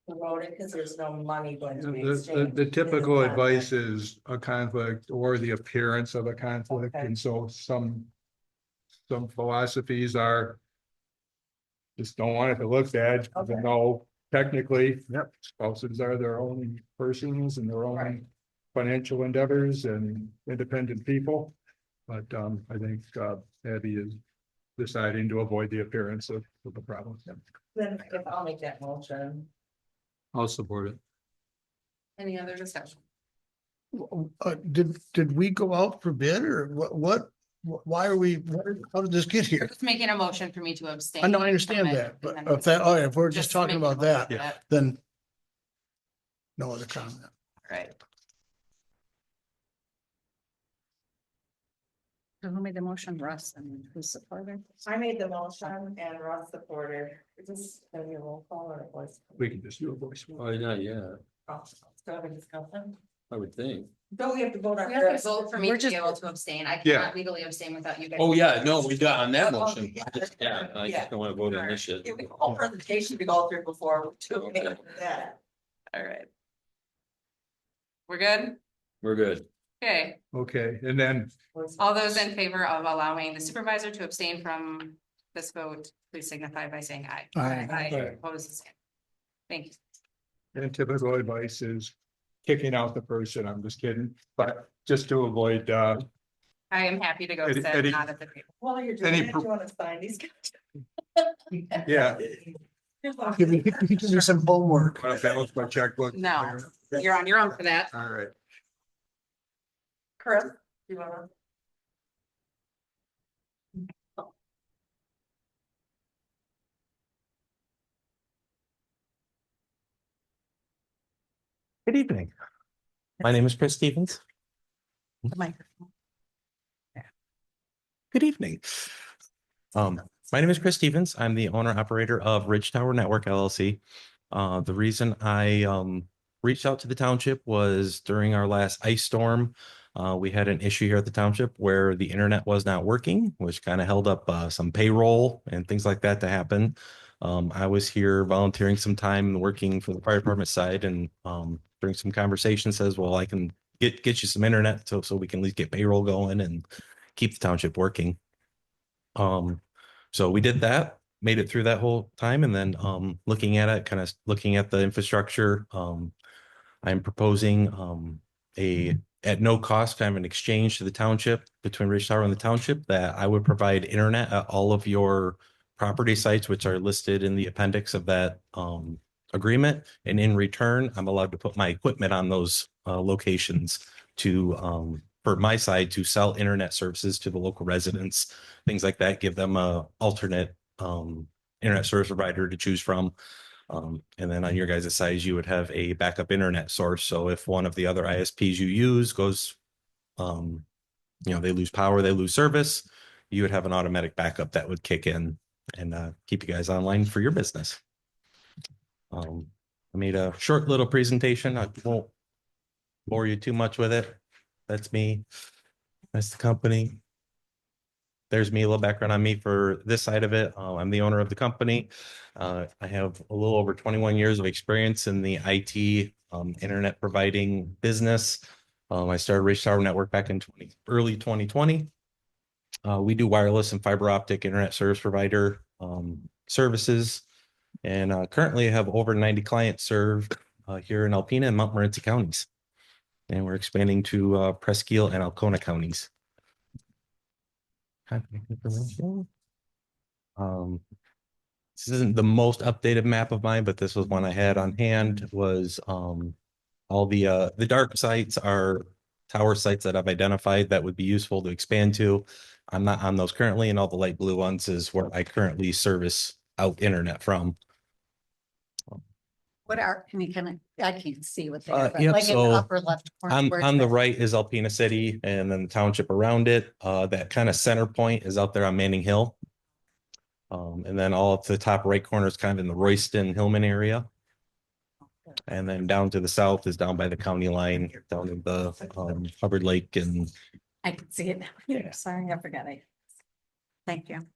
To vote it because there's no money going to be exchanged. The typical advice is a conflict or the appearance of a conflict, Okay. and so some philosophies are just don't want it to look bad, Okay. even though technically, yep, spouses are their own persons and their Right. own financial endeavors and independent people. But I think Abby is deciding to avoid the appearance of the problem. Then if I'll make that motion. I'll support it. Any other discussion? did we go out for bid or why are we, how did this get here? Just making a motion for me to abstain. I know, I understand from it, that, but and then if that, oh, if we're just talking making a about motion that, for that. then no other comment. Right. so who made the motion? Russ, and who supported? I made the motion and Ross supported. Is this gonna be a roll call or a voice? We can just do a voice. vote. Oh, not yet, Still have a discussion? I would think. Don't we have to vote on We have to this? vote for me We're to just- be able to abstain. I Yeah. cannot legally abstain without you guys. Oh, yeah, no, we got on that Oh, motion. yeah. Yeah, I Yeah. just don't want to vote on this shit. Yeah, we have a whole presentation to go through before we do Okay. that. All right. We're good? We're good. Okay, Okay, and then all those in favor of allowing the supervisor to abstain from this vote, please signify by saying aye. Aye. Aye. Opposed, the same. Thank you. And typical advice is kicking out the person. I'm just kidding, but just to avoid, I am happy to go Eddie- sit Eddie- not at the table. While you're doing Any it, do you want to sign these? yeah. Give me some homework. Want to balance my checkbook? No. You're on your own for that. All right. Chris, do you wanna? Good evening. My name is Chris Stevens. The microphone. Good evening. My name is Chris Stevens. I'm the owner operator of Ridge Tower Network LLC. The reason I reached out to the township was during our last ice storm. We had an issue here at the township where the internet was not working, which kind of held up some payroll and things like that to happen. I was here volunteering some time working for the fire department side, and during some conversation says, well, I can get you some internet so we can at least get payroll going and keep the township working. So we did that, made it through that whole time, and then looking at it, kind of looking at the infrastructure. I'm proposing a at no cost, kind of an exchange to the township between Ridge Tower and the township, that I would provide internet at all of your property sites, which are listed in the appendix of that agreement. And in return, I'm allowed to put my equipment on those locations to for my side to sell internet services to the local residents, things like that, give them a alternate internet service provider to choose from. And then on your guys' side, you would have a backup internet source. So if one of the other ISPs you use goes, they lose power, they lose service, you would have an automatic backup that would kick in and keep you guys online for your business. I made a short little presentation. I won't bore you too much with it. That's me. That's the company. There's me, a little background on me for this side of it. I'm the owner of the company. I have a little over 21 years of experience in the IT internet providing business. I started Ridge Tower Network back in early 2020. We do wireless and fiber optic internet service provider services, and currently have over 90 clients served here in Alpena and Montmorency counties. And we're expanding to Presque Isle and Alcona counties. Contact information. This isn't the most updated map of mine, but this was one I had on hand. Was all the dark sites are tower sites that I've identified that would be useful to expand to. I'm not on those currently, and all the light blue ones is where I currently service out internet from. Can you kind of, I can't see what they are, but Yep, like in the so upper left corner. where's On the that? right is Alpena City, and then the township around it. That kind of center point is out there on Manning Hill. And then all up to the top right corner is kind of in the Royston Hillman area. And then down to the south is down by the county line, down in the Hubbard Lake. And I can see it now. Yeah, sorry, I forgot. Thank you.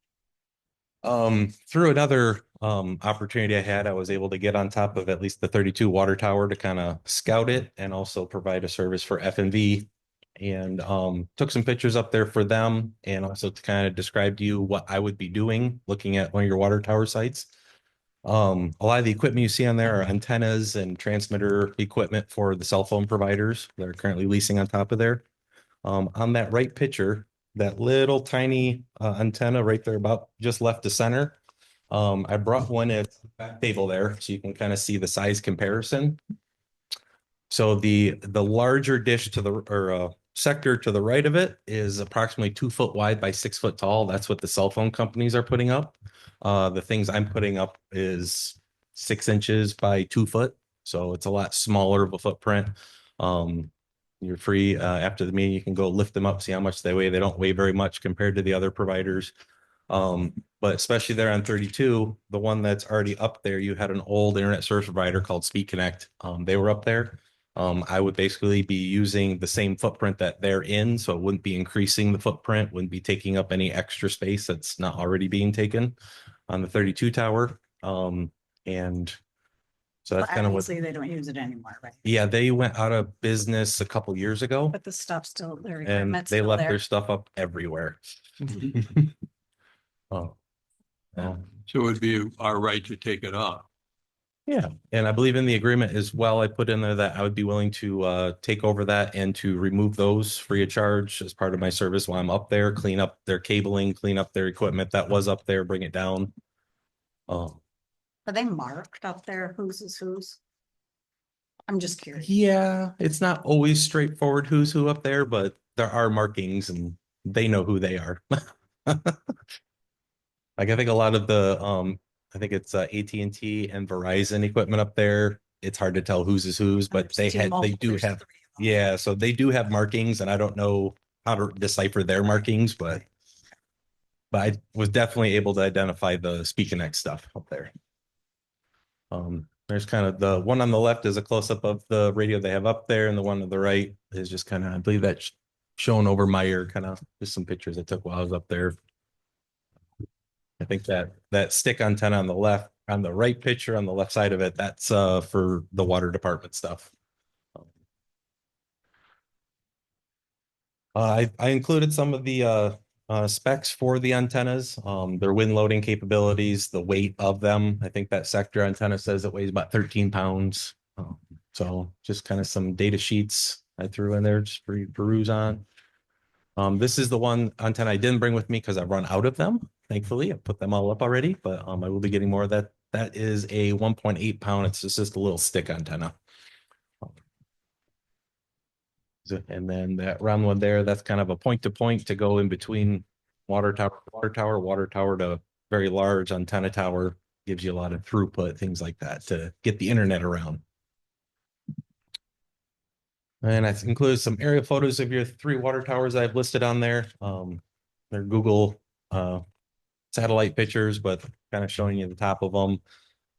through another opportunity I had, I was able to get on top of at least the 32 water tower to kind of scout it and also provide a service for FMV, and took some pictures up there for them, and also to kind of describe to you what I would be doing looking at one of your water tower sites. A lot of the equipment you see on there are antennas and transmitter equipment for the cell phone providers that are currently leasing on top of there. On that right picture, that little tiny antenna right there, about just left the center. I brought one at the back table there so you can kind of see the size comparison. So the larger dish to the sector to the right of it is approximately 2 foot wide by 6 foot tall. That's what the cell phone companies are putting up. The things I'm putting up is 6 inches by 2 foot. So it's a lot smaller of a footprint. You're free after the meeting. You can go lift them up, see how much they weigh. They don't weigh very much compared to the other providers. But especially there on 32, the one that's already up there, you had an old internet service provider called Speed Connect. They were up there. I would basically be using the same footprint that they're in, so it wouldn't be increasing the footprint, wouldn't be taking up any extra space that's not already being taken on the 32 tower. And so that's kind of what. Obviously, they don't use it anymore, right? Yeah, they went out of business a couple years ago, But the stuff's still, their and equipment's they still left there. their stuff up everywhere. Oh, yeah. So it would be our right to take it off. Yeah, and I believe in the agreement as well, I put in there that I would be willing to take over that and to remove those free of charge as part of my service while I'm up there, clean up their cabling, clean up their equipment that was up there, bring it down. Are they marked up there? Whose is whose? I'm just curious. Yeah, it's not always straightforward who's who up there, but there are markings and they know who they are. Like I think a lot of the I think it's AT&T and Verizon equipment up there. It's hard to tell whose is whose, but they do have, yeah, so they do have markings, and I don't know how to decipher their markings, but but I was definitely able to identify the Speak Connect stuff up there. There's kind of the one on the left is a close-up of the radio they have up there, and the one on the right is just kind of, I believe that's shown over Meyer, kind of just some pictures I took while I was up there. I think that stick antenna on the left, on the right picture on the left side of it, that's for the water department stuff. I included some of the specs for the antennas, their wind loading capabilities, the weight of them. I think that sector antenna says it weighs about 13 pounds. So just kind of some data sheets I threw in there just for you to peruse on. This is the one antenna I didn't bring with me because I've run out of them. Thankfully, I put them all up already, but I will be getting more of that. That is a 1.8 pound. It's just a little stick antenna. And then that round one there, that's kind of a point to point to go in between water tower to very large antenna tower. Gives you a lot of throughput, things like that to get the internet around. And I've included some aerial photos of your 3 water towers I've listed on there. They're Google satellite pictures, but kind of showing you the top of them.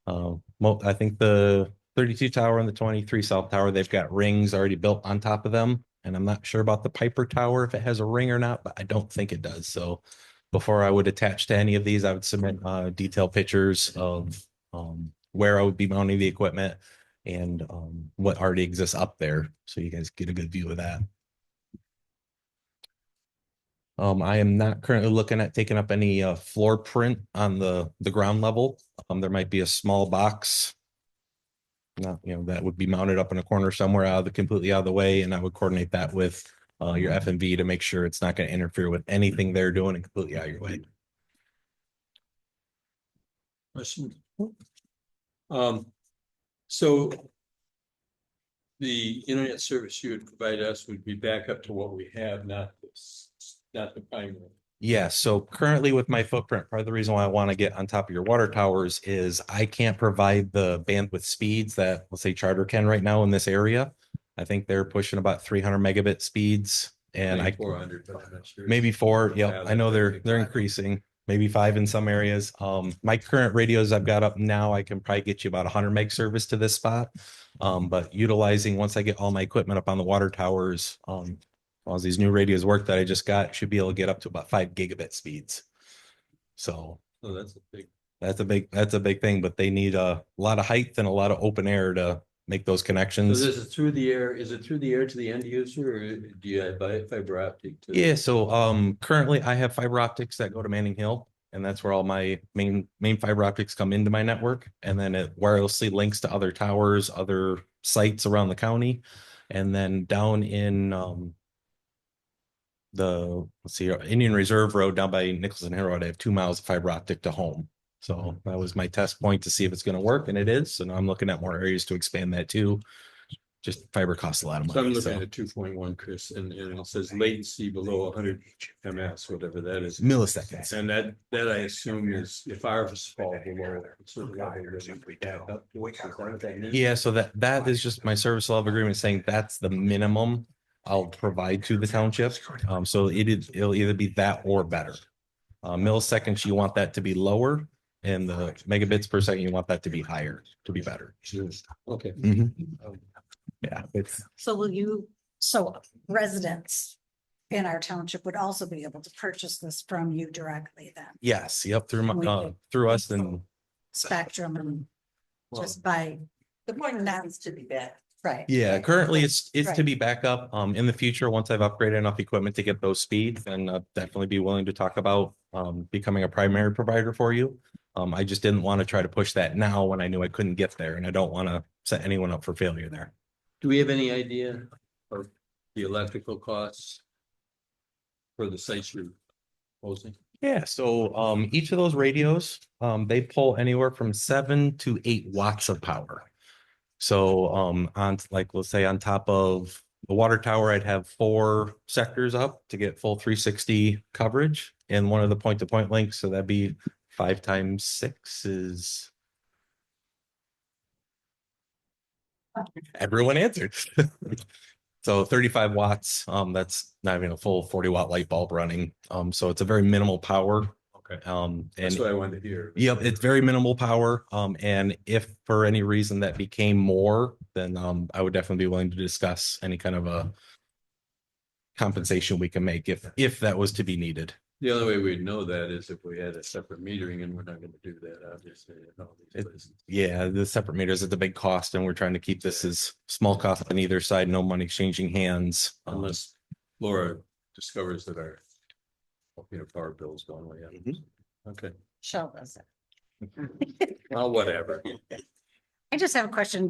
I think the 32 tower and the 23 south tower, they've got rings already built on top of them. And I'm not sure about the Piper tower, if it has a ring or not, but I don't think it does. So before I would attach to any of these, I would submit detailed pictures of where I would be mounting the equipment and what already exists up there. So you guys get a good view of that. I am not currently looking at taking up any floor print on the ground level. There might be a small box, that would be mounted up in a corner somewhere completely out of the way, and I would coordinate that with your FMV to make sure it's not going to interfere with anything they're doing and completely out of your way. Question. So the internet service you would provide us would be back up to what we have, not the primary. Yeah, so currently with my footprint, part of the reason why I want to get on top of your water towers is I can't provide the bandwidth speeds that, let's say, Charter can right now in this area. I think they're pushing about 300 megabit speeds, and Maybe 400, but I'm not sure. maybe 4. Yep, Yeah, I know they're they're increasing, maybe 5 in some areas. My current radios I've got up now, I can probably get you about 100 meg service to this spot. But utilizing, once I get all my equipment up on the water towers, as these new radios work that I just got, should be able to get up to about 5 gigabit speeds. So that's a big thing, but they need a lot of height and a lot of open air to make those connections. So this is through the air. Is it through the air to the end user, or do you have fiber optic? Yeah, so currently I have fiber optics that go to Manning Hill, and that's where all my main fiber optics come into my network, and then it wirelessly links to other towers, other sites around the county, and then down in Indian Reserve Road down by Nicholson Hill Road, I have 2 miles of fiber optic to home. So that was my test point to see if it's going to work, and it is. So now I'm looking at more areas to expand that too. Just fiber costs a lot of money. So I'm looking at 2.1, Chris, and it says latency below 100 ms, whatever that is. Milliseconds. And that I assume is if ours fall below a certain level, Yeah, so that is just my service level agreement saying that's the minimum I'll provide to the township. So it'll either be that or better. Milliseconds, you want that to be lower, and the megabits per second, you want that to be higher to be better. Okay. Yeah, So residents in our township would also be able to purchase this from you directly then? yes, yep, through us and Spectrum and just by, The point is to be back. right? yeah, currently it's to Right. be back up. In the future, once I've upgraded enough equipment to get those speeds, then I'll definitely be willing to talk about becoming a primary provider for you. I just didn't want to try to push that now when I knew I couldn't get there, and I don't want to set anyone up for failure there. Do we have any idea of the electrical costs for the sites you're proposing? Yeah, so each of those radios, they pull anywhere from 7 to 8 watts of power. So on, like, let's say on top of the water tower, I'd have 4 sectors up to get full 360 coverage, and one of the point-to-point links, so that'd be 5 times 6 is. Everyone answered. So 35 watts, that's not even a full 40 watt light bulb running. So it's a very minimal power Okay. And That's what I wanted to hear. yep, it's very minimal power. And if for any reason that became more, then I would definitely be willing to discuss any kind of a compensation we can make if that was to be needed. The only way we'd know that is if we had a separate metering, and we're not gonna do that, obviously. in all these places. Yeah, the separate meters is a big cost, and we're trying to keep this as small cost on either side, no money exchanging hands. Unless Laura discovers that our power bill is going way up. Mhm. Okay, Shell does it. well, whatever. I just have a question.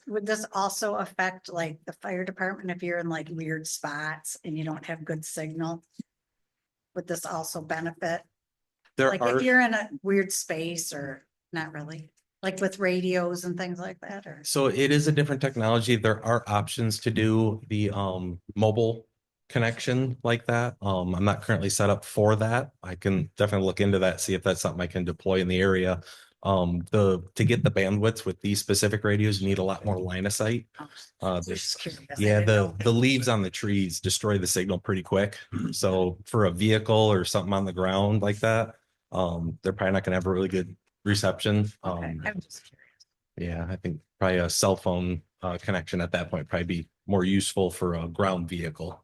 Would this also affect like the fire department if you're in like weird spots and you don't have good signal? Would this also benefit? There Like are. if you're in a weird space or not really, like with radios and things like that, or? So it is a different technology. There are options to do the mobile connection like that. I'm not currently set up for that. I can definitely look into that, see if that's something I can deploy in the area. To get the bandwidths with these specific radios, you need a lot more line of sight. Just curious. I Yeah, didn't know. the leaves on the trees destroy the signal pretty quick. So for a vehicle or something on the ground like that, they're probably not gonna have a really good reception. Okay, I'm just curious. Yeah, I think probably a cell phone connection at that point probably be more useful for a ground vehicle.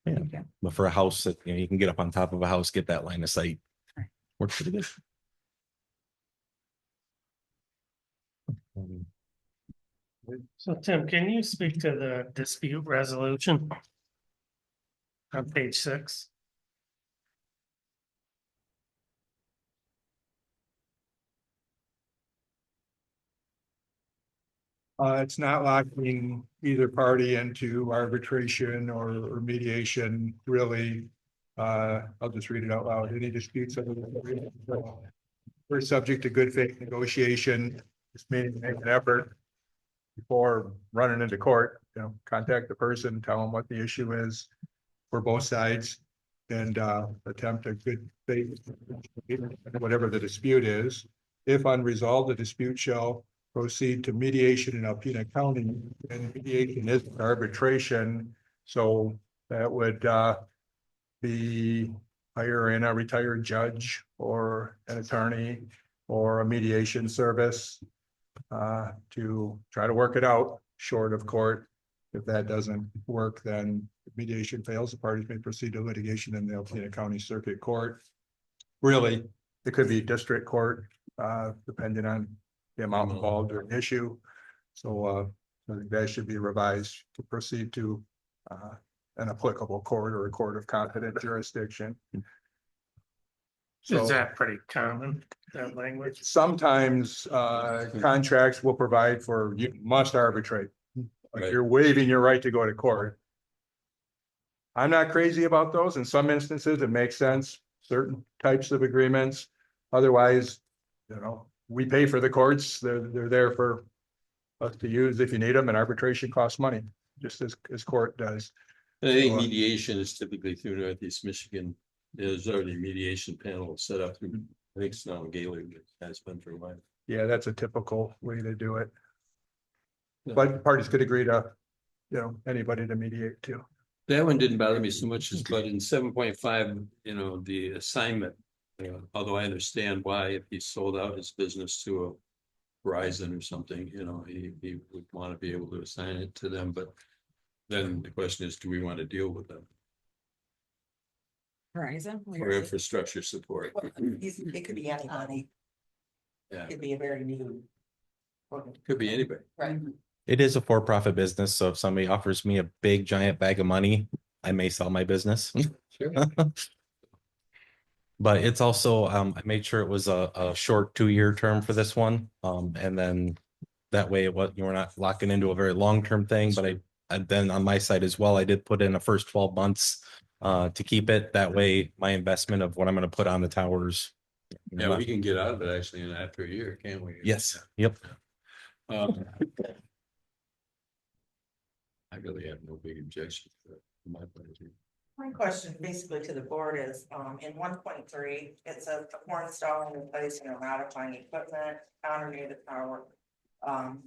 Yeah, Okay. but for a house that you can get up on top of a house, get that line of sight. Right. Works pretty good. So Tim, can you speak to the dispute resolution? On page 6? It's not locking either party into arbitration or mediation, really. I'll just read it out loud. Any disputes we're subject to good faith negotiation, just meaning make an effort before running into court, contact the person, tell them what the issue is for both sides, and attempt a good faith, whatever the dispute is. If unresolved, the dispute shall proceed to mediation in Alpena County, and mediation is arbitration. So that would be hiring a retired judge or an attorney or a mediation service to try to work it out short of court. If that doesn't work, then mediation fails. The parties may proceed to litigation in the Alpena County Circuit Court. Really, it could be district court, depending on the amount involved or an issue. So I think that should be revised to proceed to an applicable court or a court of competent jurisdiction. Is that pretty common, that language? Sometimes contracts will provide for you must arbitrate. Like Right. you're waiving your right to go to court. I'm not crazy about those. In some instances, it makes sense, certain types of agreements. Otherwise, we pay for the courts. They're there for us to use if you need them, and arbitration costs money, just as court does. I think So, mediation is typically through Northeast Michigan. There's already a mediation panel set up through, I think it's now Gaylord, has been for a while. Yeah, that's a typical way to do it. Yeah. But parties could agree to, anybody to mediate too. That one didn't bother me so much, but in 7.5, the assignment, although I understand why if he sold out his business to a Verizon or something, he would want to be able to assign it to them, but then the question is, do we want to deal with them Verizon? for infrastructure support? It could be anybody. Yeah, It'd be a very new. could be anybody. Right. It is a for-profit business, so if somebody offers me a big giant bag of money, I may sell my business. Sure. But it's also, I made sure it was a short 2-year term for this one. And then that way we're not locking into a very long-term thing, but and then on my side as well, I did put in a first 12 months to keep it. That way my investment of what I'm going to put on the towers. Yeah, we can get out of it actually in after a year, can't we? Yes, yep. I really have no big objection to it from my point of view. My question basically to the board is, in 1.3, it says before installing, replacing or modifying equipment on or near the tower.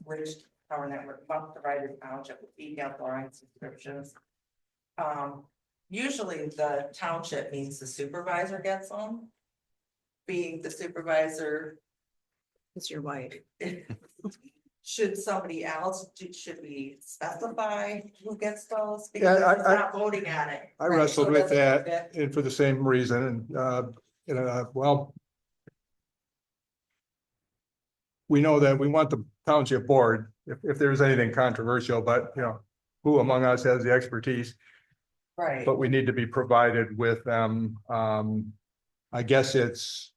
Which tower network must provide the township with detailed drawings, descriptions. Usually the township means the supervisor gets them. being the supervisor, It's your wife. should somebody else, should we specify who gets those? Yeah, Because it's I- not voting on it. I Right, wrestled so with it doesn't that fit. and for the same reason and, well, we know that we want the township board, if there's anything controversial, but who among us has the expertise? Right. But we need to be provided with them. I guess it's.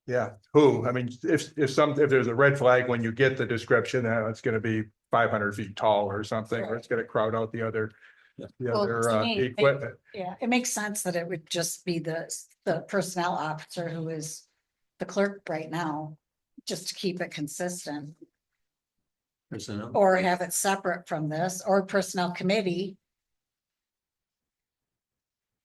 Yeah, who? I mean, if there's a red flag when you get the description, it's gonna be 500 feet tall or something, or it's gonna crowd out the other. The Well, other to me, equipment. Yeah, it makes sense that it would just be the personnel officer who is the clerk right now, just to keep it consistent, Personnel. or have it separate from this, or personnel committee.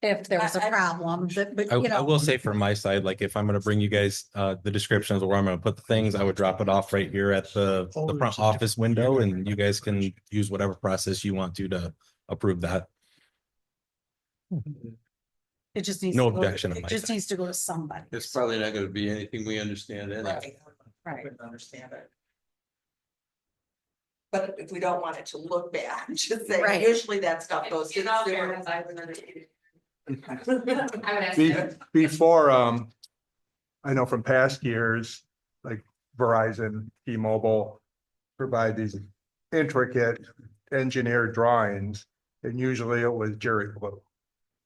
If there was a I- problem, but I, you I know, will say from my side, like if I'm gonna bring you guys the descriptions of where I'm gonna put the things, I would drop it off right here at the front office window, and you guys can use whatever process you want to approve that. it just needs. No to go- objection on It my just side. needs to go to somebody. It's probably not gonna be anything we understand anyway. Right. Right. Couldn't understand it. But if we don't want it to look bad, just say, Right. usually that stuff goes to the sewer. I would ask you. Before, I know from past years, like Verizon, T-Mobile provide these intricate engineered drawings. And usually it was Jerry Blue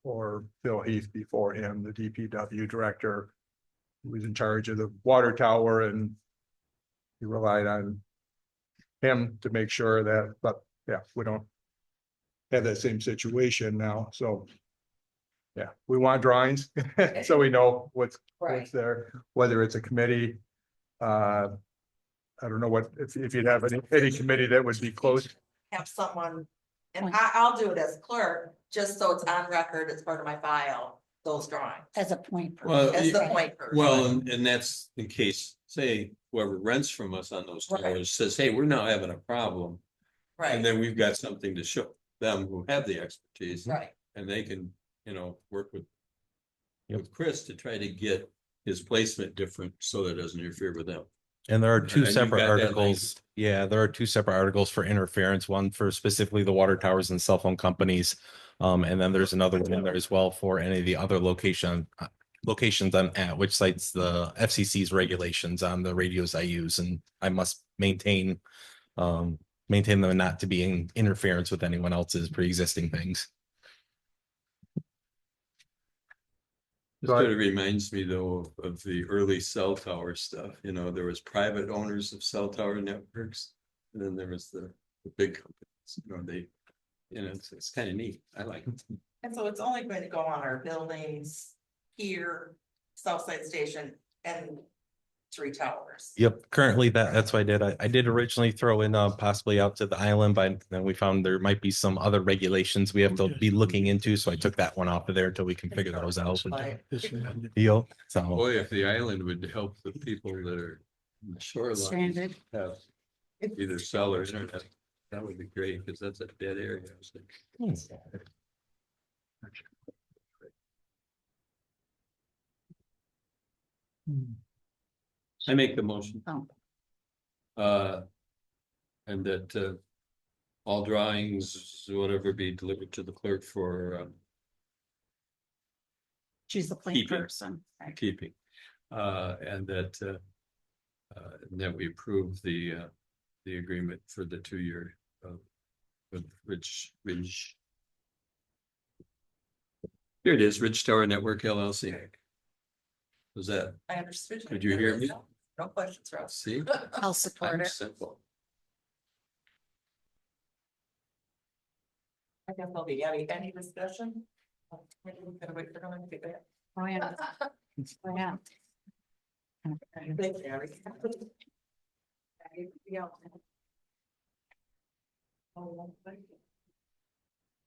or Phil Heath before him, the DPW director, who was in charge of the water tower, and he relied on him to make sure that, but yeah, we don't have that same situation now, so. Yeah, we want drawings, so we know what's Right. there, whether it's a committee. I don't know what, if you'd have any committee that would be close. Have someone, and I'll do it as clerk, just so it's on record, it's part of my file, those drawings, As a point. Well, as the point person. Well, and that's in case, say, whoever rents from us on those Right. towers says, hey, we're now having a problem. And Right, then we've got something to show them who have the expertise. right, And they can, work with Chris to try to get his placement different so that it doesn't interfere with them. And there are two And you've separate got that articles. Yeah, there are two separate articles for interference, one for specifically the water towers and cell phone companies. And then there's another one in there as well for any of the other locations I'm at, which cites the FCC's regulations on the radios I use, and I must maintain them not to be in interference with anyone else's pre-existing things. This sort of reminds me though of the early cell tower stuff, there was private owners of cell tower networks. And then there was the big companies, it's kind of neat. I like it. and so it's only going to go on our buildings here, Southside Station, and 3 towers. Yep, currently that's what I did. I did originally throw in possibly out to the island, but then we found there might be some other regulations we have to be looking into. So I took that one off of there until we can figure those out. Right. Deal. So Boy, if the island would help the people that are in the shoreline Stranded. have either cell or internet, that would be great, because that's a dead area. I was thinking. I make the motion. Oh. And that all drawings, whatever, be delivered to the clerk for She's the point Keeping. person. Right. keeping. And that we approve the agreement for the 2-year with Ridge. Here it is, Ridge Tower Network LLC. Was that, I understood. Did you hear me? No questions, Ross. see? I'll support I'm it. simple. I guess there'll be any discussion. Maybe we gotta wait for them to get back. Oh, yeah. Oh, yeah. Thanks, Gary.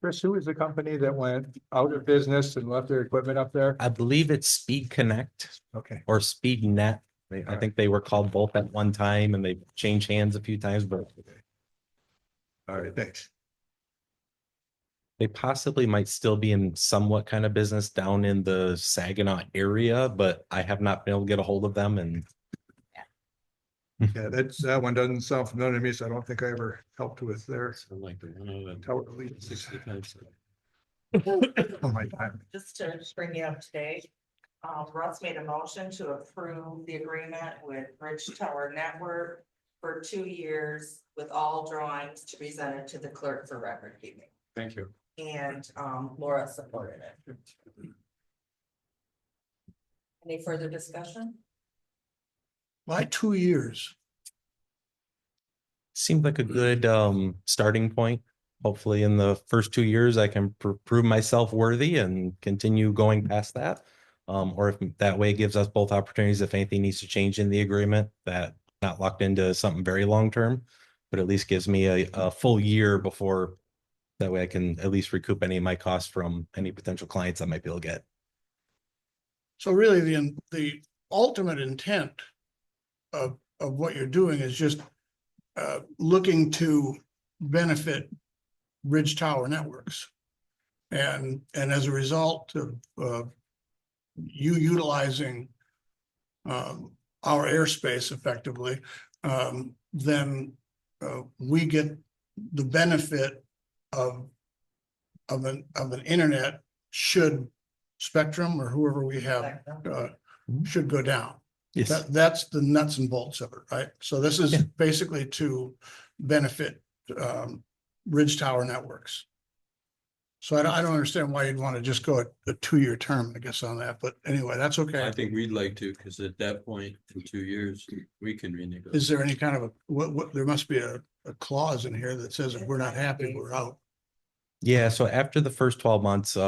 Chris, who is the company that went out of business and left their equipment up there? I believe it's Speed Connect Okay. or Speed Net. I think they were called both at one time and they changed hands a few times, but All right, thanks. They possibly might still be in somewhat kind of business down in the Saginaw area, but I have not been able to get a hold of them and Yeah, that one doesn't sound familiar to me, so I don't think I ever helped with their So like the one of the tower leads. 60 fence. Oh my time. Just to bring you up to date, Russ made a motion to approve the agreement with Bridge Tower Network for 2 years with all drawings to be presented to the clerk for record keeping. Thank you. And, Laura supported it. Any further discussion? Why 2 years? seemed like a good starting point. Hopefully in the first 2 years, I can prove myself worthy and continue going past that. Or if that way gives us both opportunities, if anything needs to change in the agreement, that not locked into something very long term, but at least gives me a full year before that way I can at least recoup any of my costs from any potential clients I might be able to get. So really, the ultimate intent of what you're doing is just looking to benefit Ridge Tower Networks. And as a result of you utilizing our airspace effectively, then we get the benefit of an internet should Spectrum or whoever we have should go down. Yes. That's the nuts and bolts of it, right? So this is Yeah. basically to benefit Ridge Tower Networks. So I don't understand why you'd want to just go a 2-year term, I guess, on that, but anyway, that's okay. I think we'd like to, because at that point, in 2 years, we can renegotiate. Is there any kind of what, there must be a clause in here that says if we're not happy, we're out. Yeah, so after the first 12 months,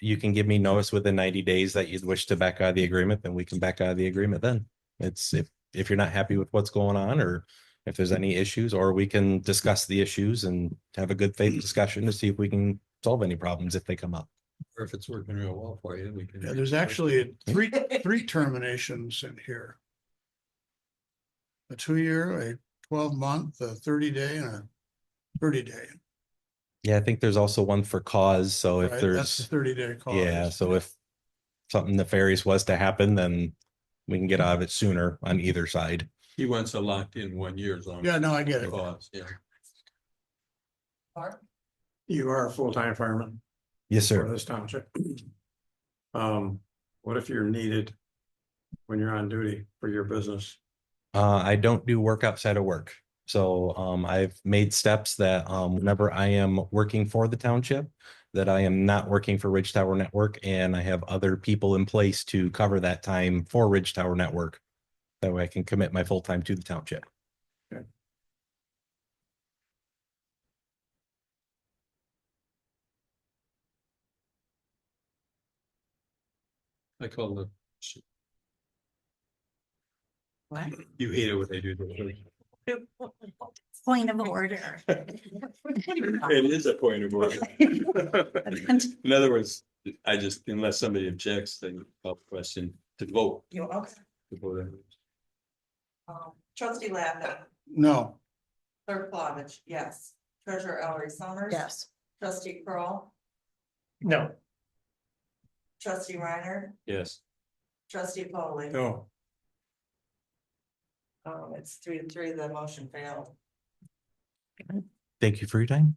you can give me notice within 90 days that you'd wish to back out of the agreement, then we can back out of the agreement then. It's if you're not happy with what's going on or if there's any issues, or we can discuss the issues and have a good faith discussion to see if we can solve any problems if they come up. Or if it's working real well for you, we can. Yeah, there's actually three terminations in here. A 2-year, a 12-month, a 30-day, and a 30-day. Yeah, I think there's also one for cause. So if Right? That's the there's, 30-day cause. yeah, so if something nefarious was to happen, then we can get out of it sooner on either side. He wants a locked in 1 year as long. Yeah, no, I get it. Clause, yeah. Mark? You are a full-time fireman Yes, for sir. this township. What if you're needed when you're on duty for your business? I don't do work outside of work. So I've made steps that whenever I am working for the township, that I am not working for Ridge Tower Network, and I have other people in place to cover that time for Ridge Tower Network. That way I can commit my full time to the township. I call it, What? you hate it when they do that. Point of order. It is a point of order. In other words, I just, unless somebody objects, then I'll question to vote. You, okay. To vote. Trustee Lappin, No, clerk Plavich, yes. Treasurer Ellery Summers. Yes. Trustee Kroll, No, trustee Reiner, Yes. trustee Polly. No, It's 3-3, the motion failed. Thank you for your time.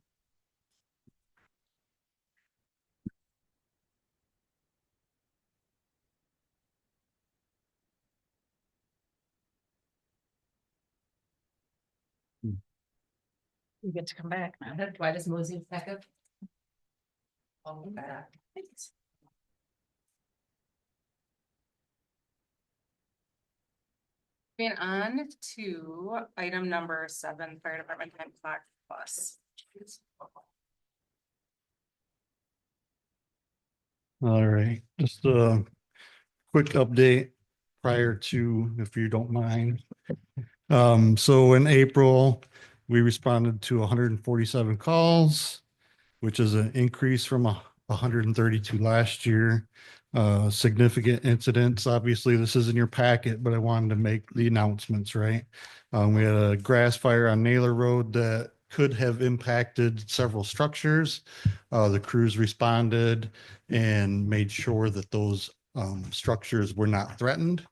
You get to come back now. Do I just mosey back up? Welcome back. Moving on to item number 7, fire department time clock plus. All right, just a quick update prior to, if you don't mind. So in April, we responded to 147 calls, which is an increase from 132 last year. Significant incidents. Obviously, this is in your packet, but I wanted to make the announcements, right? We had a grass fire on Naylor Road that could have impacted several structures. The crews responded and made sure that those structures were not threatened.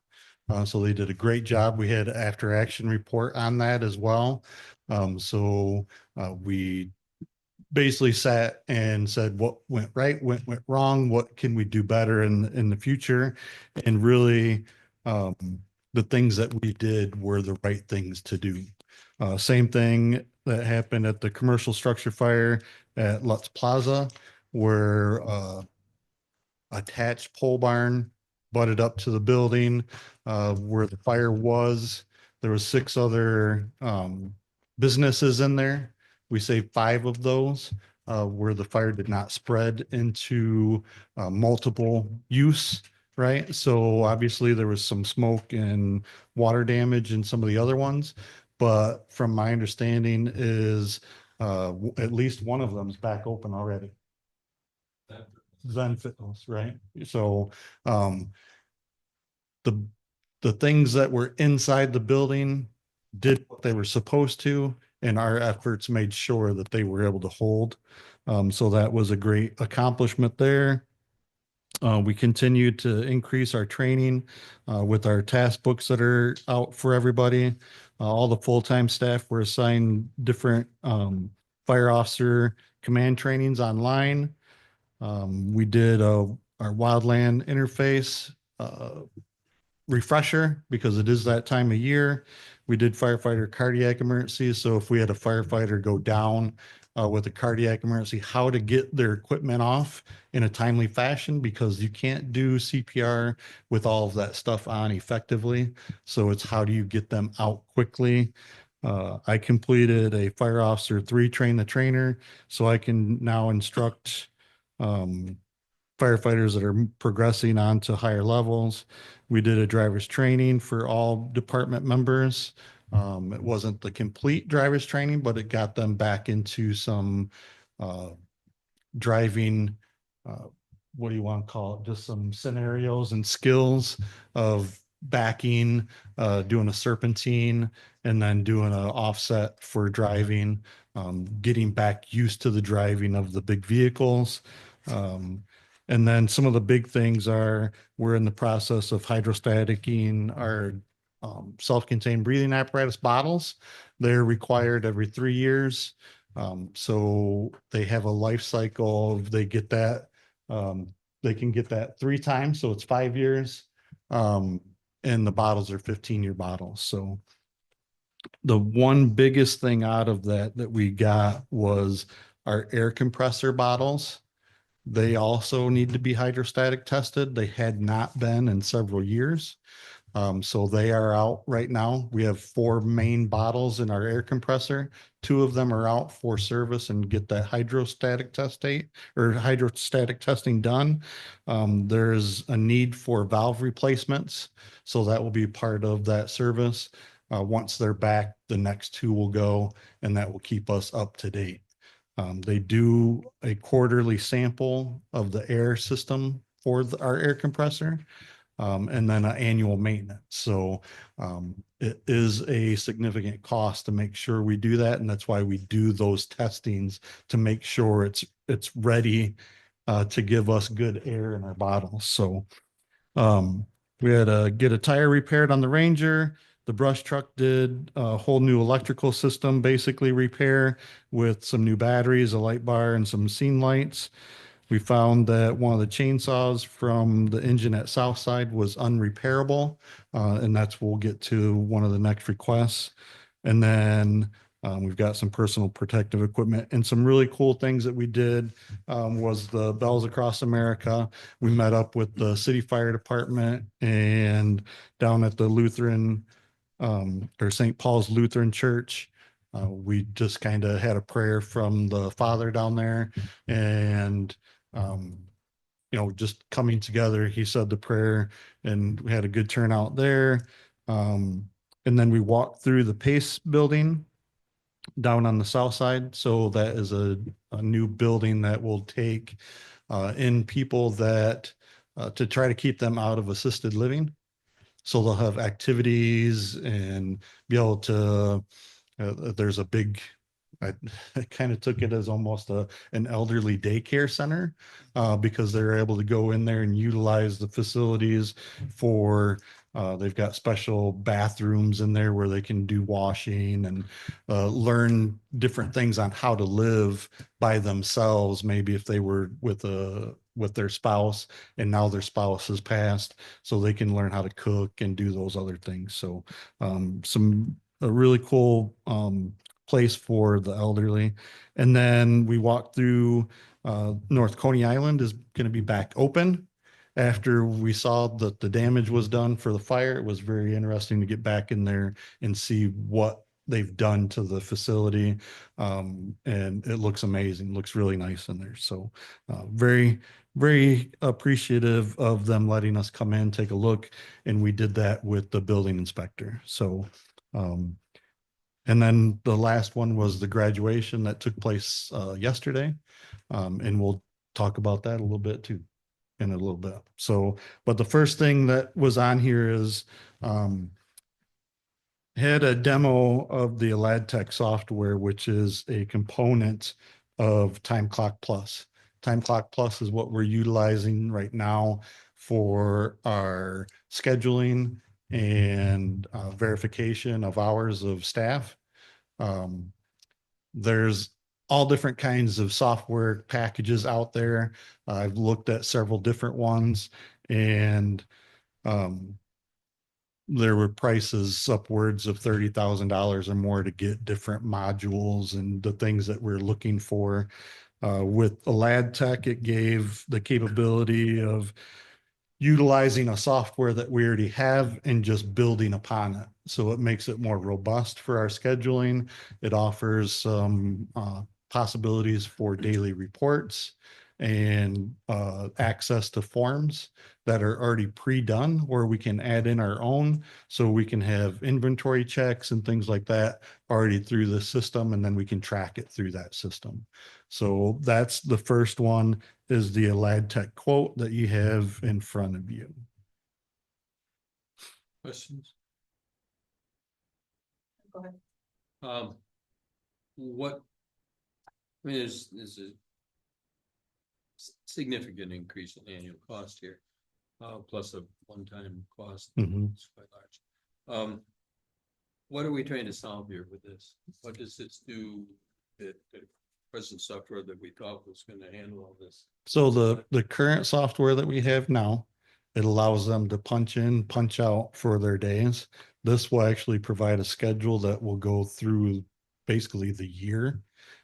So they did a great job. We had after action report on that as well. We basically sat and said what went right, what went wrong, what can we do better in the future, and really um, the things that we did were the right things to do. Same thing that happened at the commercial structure fire at Lutz Plaza, where attached pole barn butted up to the building where the fire was. There was 6 other businesses in there. We saved 5 of those where the fire did not spread into multiple use, right? So obviously there was some smoke and water damage in some of the other ones. But from my understanding is at least one of them is back open already. Zen Fitness, right? So the things that were inside the building did what they were supposed to, and our efforts made sure that they were able to hold. So that was a great accomplishment there. We continue to increase our training with our task books that are out for everybody. All the full-time staff were assigned different fire officer command trainings online. We did our wildland interface refresher because it is that time of year. We did firefighter cardiac emergencies. So if we had a firefighter go down with a cardiac emergency, how to get their equipment off in a timely fashion, because you can't do CPR with all of that stuff on effectively. So it's how do you get them out quickly? I completed a fire officer 3 train the trainer, so I can now instruct firefighters that are progressing on to higher levels. We did a driver's training for all department members. It wasn't the complete driver's training, but it got them back into some driving, what do you want to call it? Just some scenarios and skills of backing, doing a serpentine, and then doing an offset for driving, getting back used to the driving of the big vehicles. And then some of the big things are we're in the process of hydrostaticking our self-contained breathing apparatus bottles. They're required every 3 years. So they have a life cycle. They get that. They can get that 3 times. So it's 5 years. And the bottles are 15-year bottles. So the one biggest thing out of that we got was our air compressor bottles. They also need to be hydrostatic tested. They had not been in several years. So they are out right now. We have 4 main bottles in our air compressor. 2 of them are out for service and get that hydrostatic testing done. There's a need for valve replacements. So that will be part of that service. Once they're back, the next 2 will go, and that will keep us up to date. They do a quarterly sample of the air system for our air compressor, and then an annual maintenance. So it is a significant cost to make sure we do that. And that's why we do those testings to make sure it's ready to give us good air in our bottles. So we had to get a tire repaired on the Ranger. The brush truck did a whole new electrical system, basically repair with some new batteries, a light bar, and some scene lights. We found that one of the chainsaws from the engine at Southside was unrepairable, and we'll get to one of the next requests. And then we've got some personal protective equipment, and some really cool things that we did was the Bells Across America. We met up with the city fire department and down at the Lutheran or St. Paul's Lutheran Church. We just kind of had a prayer from the Father down there, and just coming together. He said the prayer, and we had a good turnout there. And then we walked through the Pace building down on the south side. So that is a new building that will take in people that to try to keep them out of assisted living. So they'll have activities and be able to, there's a big I, I kind of took it as almost an elderly daycare center, because they're able to go in there and utilize the facilities for, they've got special bathrooms in there where they can do washing and learn different things on how to live by themselves. Maybe if they were with their spouse and now their spouse has passed, so they can learn how to cook and do those other things. So a really cool place for the elderly. And then we walked through North Coney Island is going to be back open after we saw that the damage was done for the fire. It was very interesting to get back in there and see what they've done to the facility. And it looks amazing, looks really nice in there. So very, very appreciative of them letting us come in, take a look. And we did that with the building inspector. So, and then the last one was the graduation that took place yesterday. And we'll talk about that a little bit too in a little bit. So, but the first thing that was on here is had a demo of the EladTech software, which is a component of Time Clock Plus. Time Clock Plus is what we're utilizing right now for our scheduling and verification of hours of staff. There's all different kinds of software packages out there. I've looked at several different ones, and there were prices upwards of $30,000 or more to get different modules and the things that we're looking for. With EladTech, it gave the capability of utilizing a software that we already have and just building upon it. So it makes it more robust for our scheduling. It offers some possibilities for daily reports and access to forms that are already pre-done, where we can add in our own, so we can have inventory checks and things like that already through the system, and then we can track it through that system. So that's the first one, is the EladTech quote that you have in front of you. Questions? Go ahead. What, I mean, there's a significant increase in annual cost here, plus a one-time cost. Mhm. It's quite large. What are we trying to solve here with this? What does this do that the present software that we thought was going to handle all this? So the current software that we have now, it allows them to punch in, punch out for their days. This will actually provide a schedule that will go through basically the year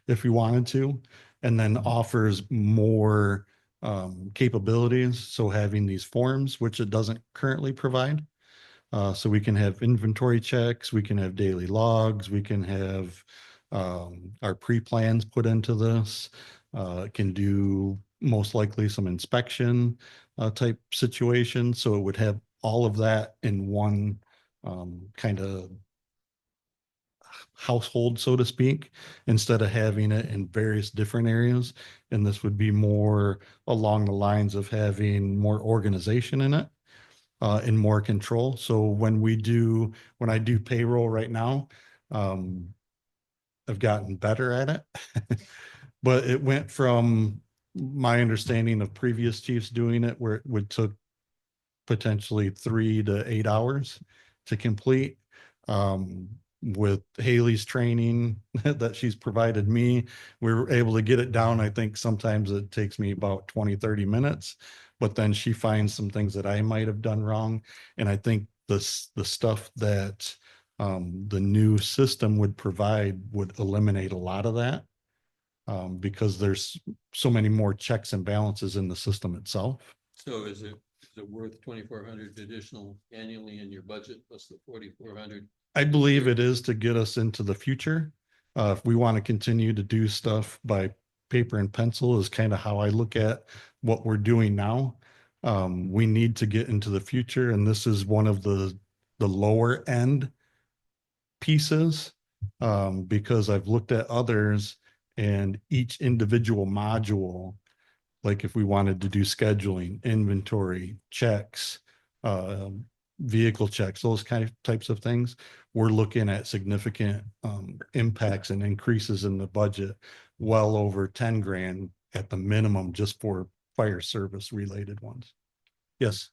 if we wanted to, and then offers more capabilities. So having these forms, which it doesn't currently provide. So we can have inventory checks, we can have daily logs, we can have our pre-plans put into this. It can do most likely some inspection type situation. So it would have all of that in one kind of household, so to speak, instead of having it in various different areas. And this would be more along the lines of having more organization in it. And more control. So when I do payroll right now, I've gotten better at it. But it went from my understanding of previous chiefs doing it, where it would took potentially 3 to 8 hours to complete. With Haley's training that she's provided me, we were able to get it down. I think sometimes it takes me about 20, 30 minutes, but then she finds some things that I might have done wrong. And I think the stuff that the new system would provide would eliminate a lot of that, because there's so many more checks and balances in the system itself. So is it worth 2,400 additional annually in your budget plus the 4,400? I believe it is to get us into the future. If we want to continue to do stuff by paper and pencil, is kind of how I look at what we're doing now. We need to get into the future, and this is one of the lower end pieces, because I've looked at others, and each individual module, like if we wanted to do scheduling, inventory, checks, vehicle checks, those types of things, we're looking at significant impacts and increases in the budget, well over 10 grand at the minimum, just for fire service related ones. Yes,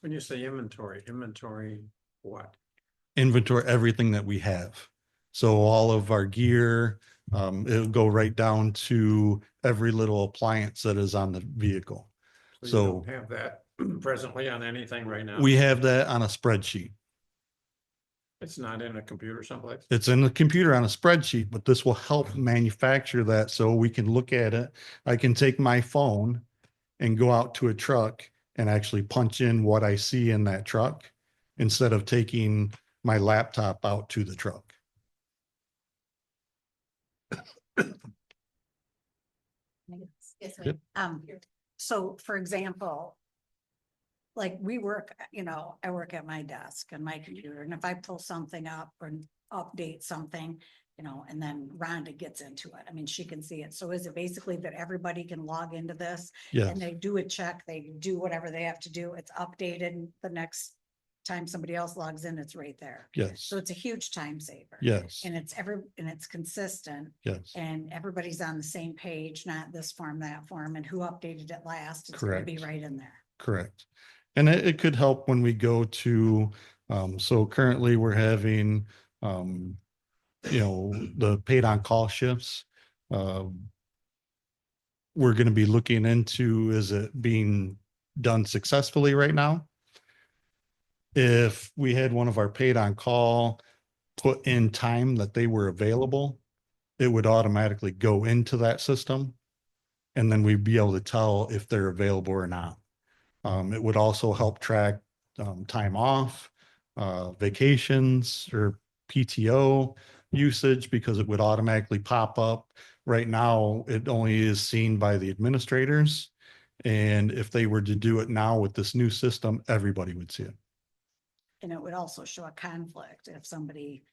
When you say inventory, what? inventory, everything that we have. So all of our gear, it'll go right down to every little appliance that is on the vehicle. So you So don't have that presently on anything right now? we have that on a spreadsheet. It's not in a computer someplace? It's in the computer on a spreadsheet, but this will help manufacture that so we can look at it. I can take my phone and go out to a truck and actually punch in what I see in that truck instead of taking my laptop out to the truck. Yes, Yep. So for example, like we work, I work at my desk and my computer, and if I pull something up or update something, and then Rhonda gets into it, I mean, she can see it. So is it basically that everybody can log into this Yes, and they do a check, they do whatever they have to do, it's updated, and the next time somebody else logs in, it's right there. yes, So it's a huge time saver. yes, And it's consistent. yes, And everybody's on the same page, not this form, that form, and who updated it last, it's gonna be Correct. right in there. correct. And it could help when we go to, so currently we're having, the paid on call shifts. We're going to be looking into, is it being done successfully right now? If we had one of our paid on call put in time that they were available, it would automatically go into that system. And then we'd be able to tell if they're available or not. It would also help track time off, vacations or PTO usage, because it would automatically pop up. Right now, it only is seen by the administrators. And if they were to do it now with this new system, everybody would see it. And it would also show a conflict if somebody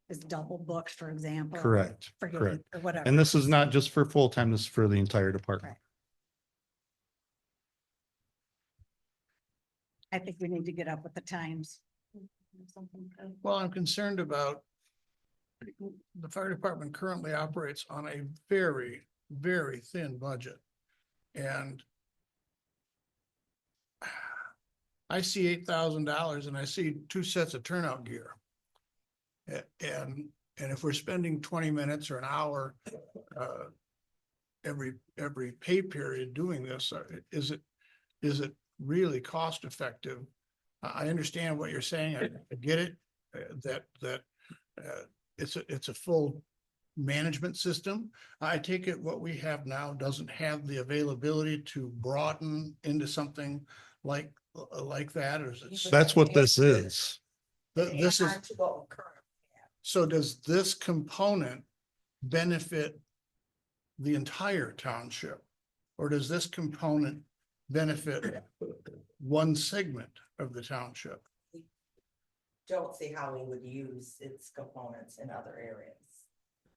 is double booked, for example. Correct, Forgetting correct. or whatever. And this is not just for full-time, this is for the entire department. I think we need to get up with the times. Well, I'm concerned about the fire department currently operates on a very, very thin budget. And I see $8,000 and I see 2 sets of turnout gear. And if we're spending 20 minutes or an hour every pay period doing this, is it really cost effective? I understand what you're saying. I get it, that it's a full management system. I take it what we have now doesn't have the availability to broaden into something like that, or is it? That's what this is. This is, On to what we currently have. so does this component benefit the entire township? Or does this component benefit one segment of the township? Don't see how we would use its components in other areas.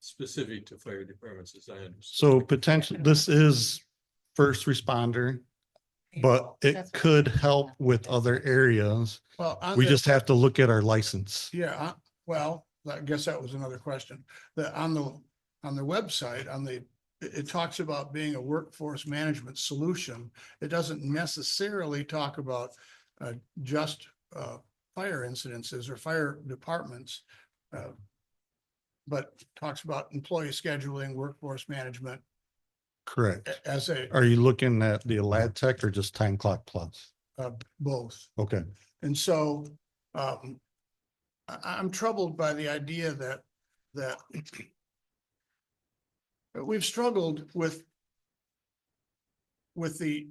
Specific to fire departments, as I understand. So potentially, this is first responder, but it That's what- could help with other areas. Well, We just have to look at our license. Yeah, well, I guess that was another question. On the website, it talks about being a workforce management solution. It doesn't necessarily talk about just fire incidences or fire departments. But talks about employee scheduling, workforce management Correct. as Are you looking at the Lad Tech or just Time Clock Plus? both. Okay. And so I'm troubled by the idea that we've struggled with the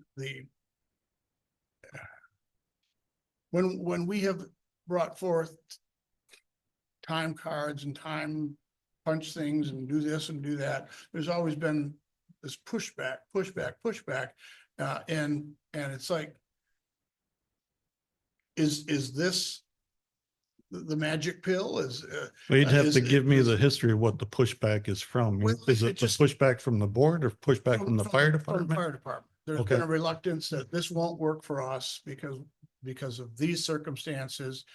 when we have brought forth time cards and time punch things and do this and do that, there's always been this pushback. And it's like, is this the magic pill? Well, you'd have is- to give me is- the history of what the pushback is from. Well, Is it it the just- pushback from the board or pushback from the fire From the department? fire department. There's Okay. been a reluctance that this won't work for us because because of these circumstances.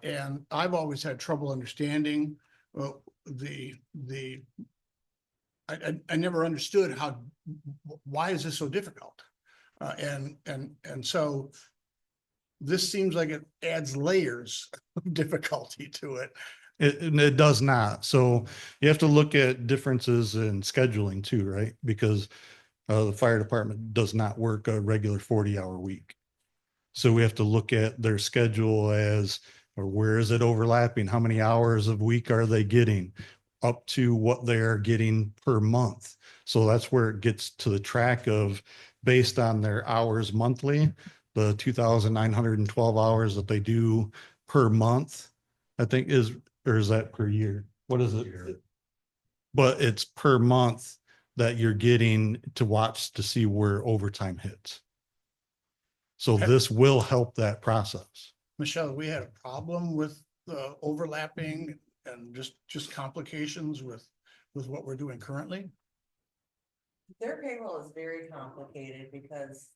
And I've always had trouble understanding, I never understood why is this so difficult? And so this seems like it adds layers of difficulty to it. It does not. So you have to look at differences in scheduling too, right? Because the fire department does not work a regular 40-hour week. So we have to look at their schedule as, or where is it overlapping? How many hours of week are they getting? Up to what they're getting per month. So that's where it gets to the track of, based on their hours monthly, the 2,912 hours that they do per month, I think or is that per year? What is it? But it's per month that you're getting to watch to see where overtime hits. So this will help that process. Michelle, we had a problem with the overlapping and just complications with what we're doing currently. Their payroll is very complicated because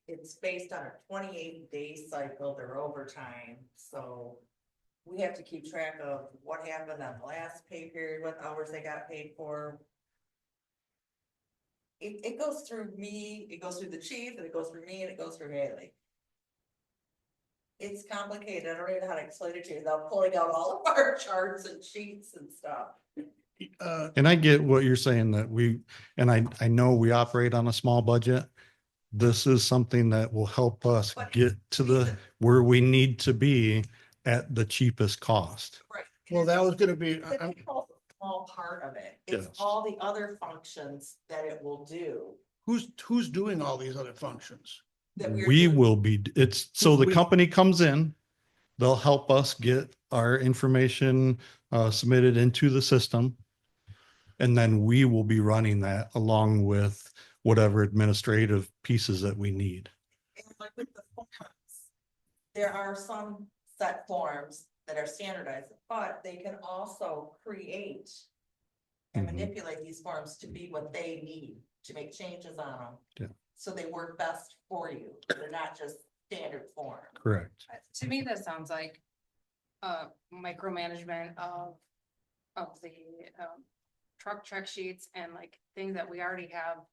it's based on a 28-day cycle, their overtime, so we have to keep track of what happened on the last pay period, what hours they got paid for. It goes through me, it goes through the chief, and it goes through me, and it goes through Haley. It's complicated. I don't even know how to explain it to you without pulling out all of our charts and sheets and stuff. And I get what you're saying that I know we operate on a small budget. This is something that will help us get to where we need to be at the cheapest cost. Right. Well, that was gonna be, The payroll's a small part of it. It's Yes. all the other functions that it will do. who's doing all these other functions? That we're We doing. will be, so the We- company comes in, they'll help us get our information submitted into the system. And then we will be running that along with whatever administrative pieces that we need. And like with the forms, there are some set forms that are standardized, but they can also create and Mhm. manipulate these forms to be what they need, to make changes on them. Yeah. So they work best for you. They're not just standard form. Correct. To me, that sounds like micromanagement of the truck check sheets and like things that we already have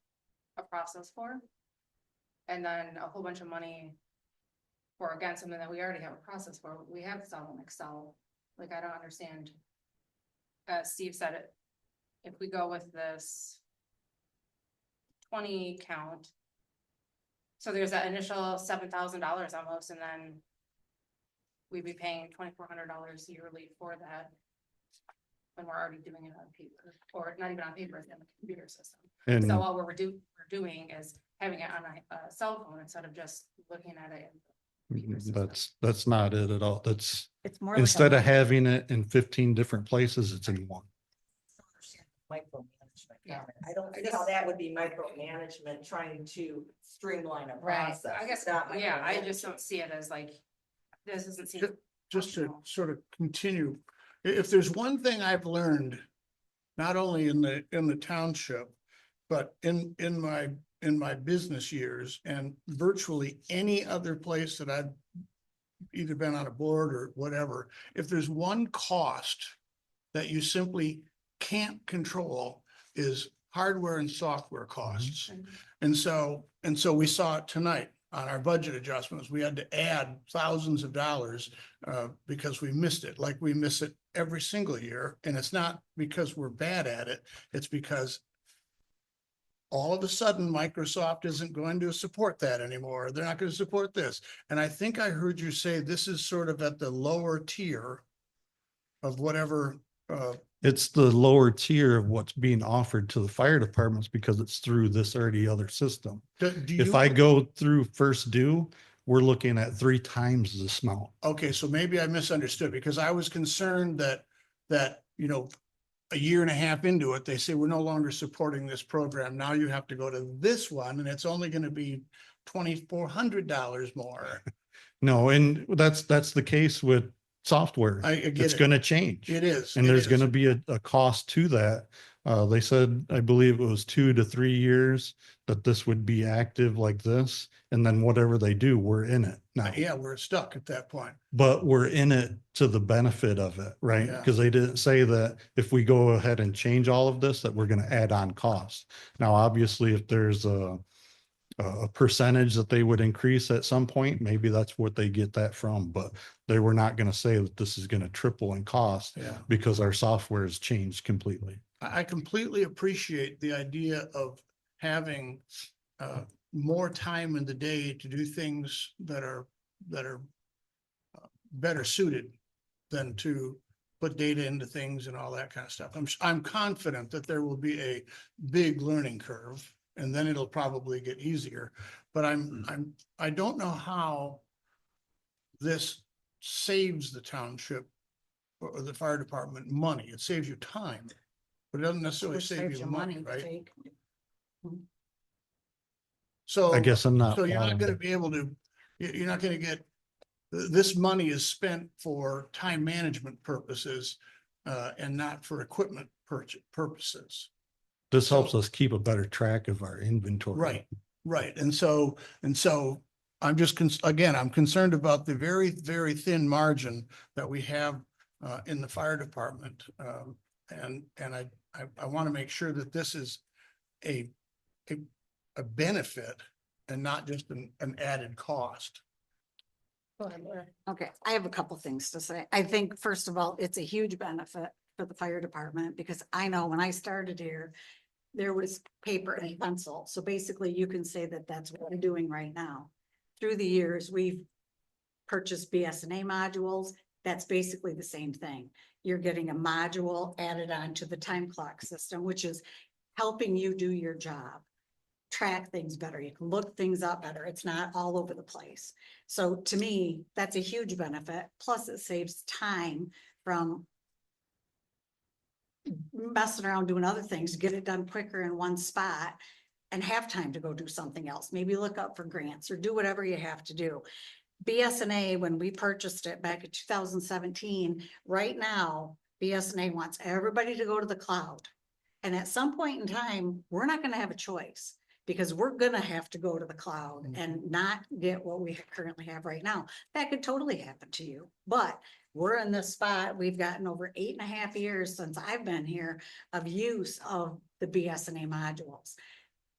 a process for. And then a whole bunch of money for, again, something that we already have a process for. We have this all in Excel. Like, I don't understand. Steve said it. If we go with this 20 count. So there's that initial $7,000 almost, and then we'd be paying $2,400 yearly for that. When we're already doing it on paper, or not even on paper, it's in the computer system. And So what we're doing is having it on a cell phone instead of just looking at it. in the computer system. that's not it at all. That's, It's more. like a- instead of having it in 15 different places, it's in one. Micromanagement. Yeah. I don't see how that would be micromanagement, trying to streamline a Right, process. I guess, It's not yeah, I just micromanagement. don't see it as like, this doesn't seem. Just to sort of continue, if there's one thing I've learned, not only in the township, but in my business years and virtually any other place that I've either been on a board or whatever, if there's one cost that you simply can't control is hardware and software costs. And so we saw it tonight on our budget adjustments. We had to add thousands of dollars because we missed it, like we miss it every single year. And it's not because we're bad at it. It's because all of a sudden Microsoft isn't going to support that anymore. They're not going to support this. And I think I heard you say this is sort of at the lower tier of whatever. It's the lower tier of what's being offered to the fire departments because it's through this already other system. Do If you- I go through First Due, we're looking at 3 times this amount. Okay, so maybe I misunderstood because I was concerned that, you know, a year and a half into it, they say, we're no longer supporting this program. Now you have to go to this one and it's only going to be $2,400 more. No, and that's the case with software. I get It's it. going to change. It is. And it there's is. going to be a cost to that. They said, I believe it was 2 to 3 years that this would be active like this. And then whatever they do, we're in it now. Yeah, we're stuck at that point. But we're in it to the benefit of it, right? Yeah. Because they didn't say that if we go ahead and change all of this, that we're gonna add on costs. Now, obviously, if there's a percentage that they would increase at some point, maybe that's what they get that from, but they were not gonna say that this is gonna triple in cost Yeah. because our software has changed completely. I completely appreciate the idea of having more time in the day to do things that are better suited than to put data into things and all that kind of stuff. I'm confident that there will be a big learning curve, and then it'll probably get easier. But I don't know how this saves the township or the fire department money. It saves you time, but it doesn't necessarily Which save saves you you money, money, right? Jake. So. I guess I'm not So you're not following. gonna be able to, you're not gonna get, this money is spent for time management purposes and not for equipment purposes. This so- helps us keep a better track of our inventory. Right, right. And so I'm just, again, I'm concerned about the very, very thin margin that we have in the fire department. And I want to make sure that this is a benefit and not just an added cost. Okay, I have a couple things to say. I think, first of all, it's a huge benefit for the fire department because I know when I started here, there was paper and pencil. So basically you can say that that's what we're doing right now. Through the years, we've purchased BSNA modules. That's basically the same thing. You're getting a module added on to the time clock system, which is helping you do your job. Track things better. You can look things up better. It's not all over the place. So to me, that's a huge benefit. Plus it saves time from messing around doing other things, get it done quicker in one spot and have time to go do something else. Maybe look up for grants or do whatever you have to do. BSNA, when we purchased it back in 2017, right now, BSNA wants everybody to go to the cloud. And at some point in time, we're not going to have a choice because we're going to have to go to the cloud and not get what we currently have right now. That could totally happen to you, but we're in this spot. We've gotten over 8.5 years since I've been here of use of the BSNA modules.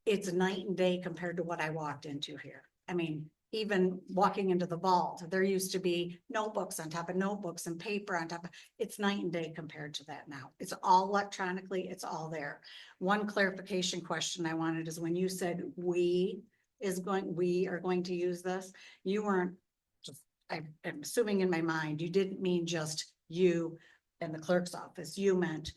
It's night and day compared to what I walked into here. I mean, even walking into the vault, there used to be notebooks on top of notebooks and paper on top of, it's night and day compared to that now. It's all electronically, it's all there. One clarification question I wanted is when you said we are going to use this, you weren't just, I'm assuming in my mind, you didn't mean just you and the clerk's office. You meant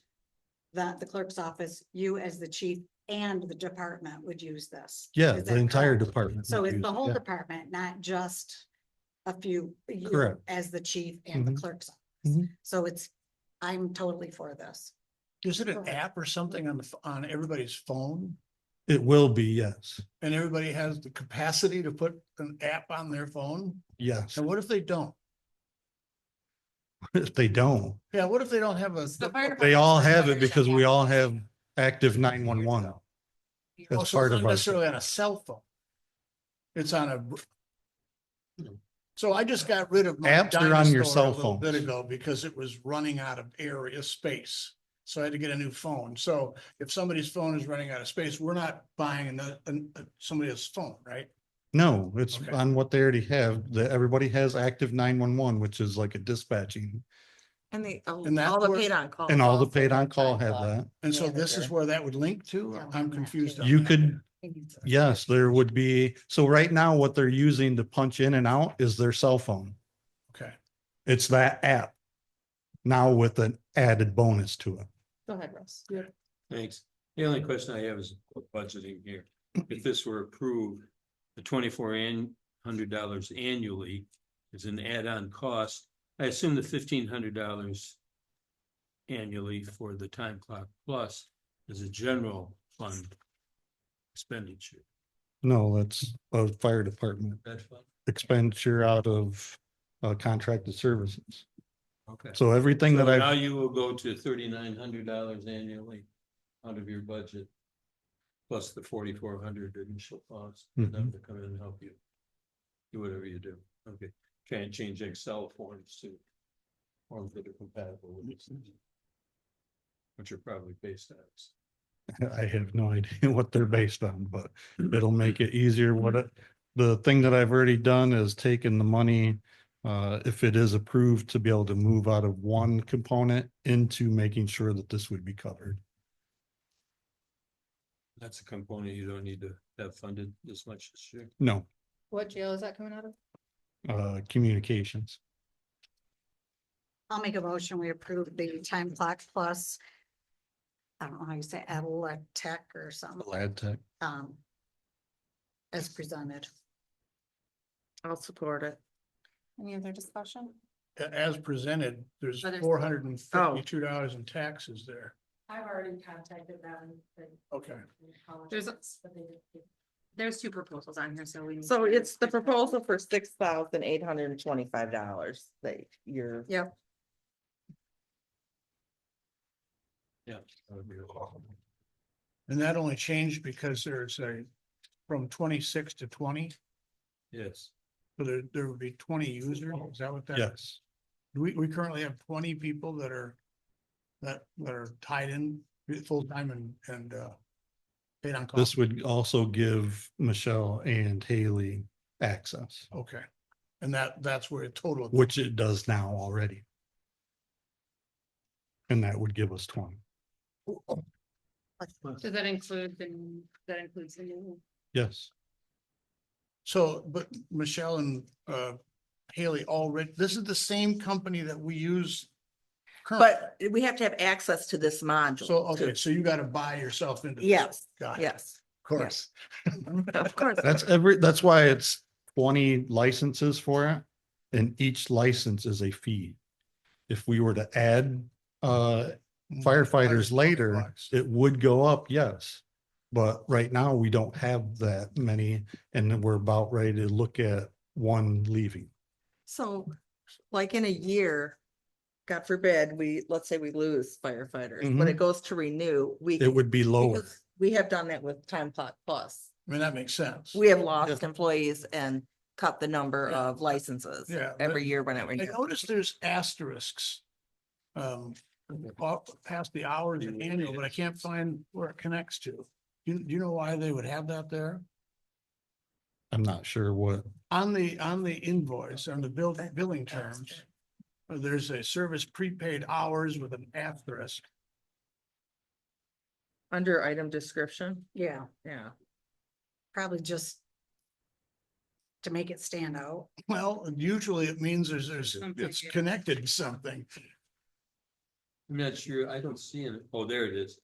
that the clerk's office, you as the chief and the department would use this. Yeah, Is the that entire correct? department. So would it's use the it, whole yeah. department, not just a few, you Correct. as the chief and the Mhm. clerk's office. Mhm. So I'm totally for this. Is it an app or something on everybody's phone? It will be, yes, And everybody has the capacity to put an app on their phone? yes. And what if they don't? If they don't, Yeah, what if they don't have a? The fire they all department's have it better because than we all having- have active 911. Oh, That's so part it's of not our. necessarily on a cell phone. It's on a. So I just got rid of my Apps are on your Dynastar cell a little bit phones. ago because it was running out of space. So I had to get a new phone. So if somebody's phone is running out of space, we're not buying somebody else's phone, right? No, it's Okay. on what they already have. Everybody has active 911, which is like a dispatching. And the, And that's all the where- paid on call. And all the paid on call have that. And so this is where that would link to? I'm confused. on You that. could, yes, there would be, so right now what they're using to punch in and out is their cell phone. Okay. It's that app. Now with an added bonus to it. Go ahead, Russ. Thanks. The only question I have is budgeting here. If this were approved, the $2,400 annually is an add-on cost. I assume the $1,500 annually for the time clock plus is a general fund expenditure. No, that's a fire department That's fine. expenditure out of contracted services. Okay. So everything So that now I've, you will go to $3,900 annually. out of your budget. Plus the 4,400 initial cost, for them to come in and help you. Do whatever you do, okay, can't change Excel forms to forms that are compatible with this. Which are probably based on. I have no idea what they're based on, but it'll make it easier. The thing that I've already done is taken the money, if it is approved, to be able to move out of one component into making sure that this would be covered. That's a component you don't need to have funded as much this year. No, What jail is that coming out of? communications. I'll make a motion, we approve the time clock plus. I don't know how you say, tech or something, Lad tech. as presented. I'll support it. Any other discussion? As presented, there's Oh, there's- $452 in taxes there. I've already contacted them. Okay. There's two proposals on here, so we. So it's the proposal for $6,825 that you're. Yep. Yeah. That would be awesome. And that only changed because there's a, from 26 to 20, Yes, so there would be 20 users, is that what that? Yes. We currently have 20 people that are tied in full-time and paid on call. This would also give Michelle and Haley access, Okay, and that's where a total of which it does now already. And that would give us 20. Does that include that includes the new? Yes. So, but Michelle and Haley already, this is the same company that we use currently. But we have to have access to this module. So, okay, too. so you gotta buy yourself into. this. Yes, Got it. yes, Of course. of course. That's why it's 20 licenses for it. And each license is a fee. If we were to add firefighters later, it would go up, yes. But right now, we don't have that many, and then we're about ready to look at one leaving. So like in a year, God forbid, let's say we lose firefighters, when it goes to renew, It would be lower. because we have done that with Time Clock Plus. I mean, that makes sense. We have lost employees and cut the number Yeah. of licenses Yeah, every year when it I renews. noticed there's asterisks. Past the hours and annual, but I can't find where it connects to. Do you know why they would have that there? I'm not sure what, On the invoice, on the billing terms, there's a service prepaid hours with an asterisk. Under item description, Yeah, yeah. probably just to make it stand out. Well, usually it means it's Something. connected to something. I'm not sure, I don't see it, oh, there it is.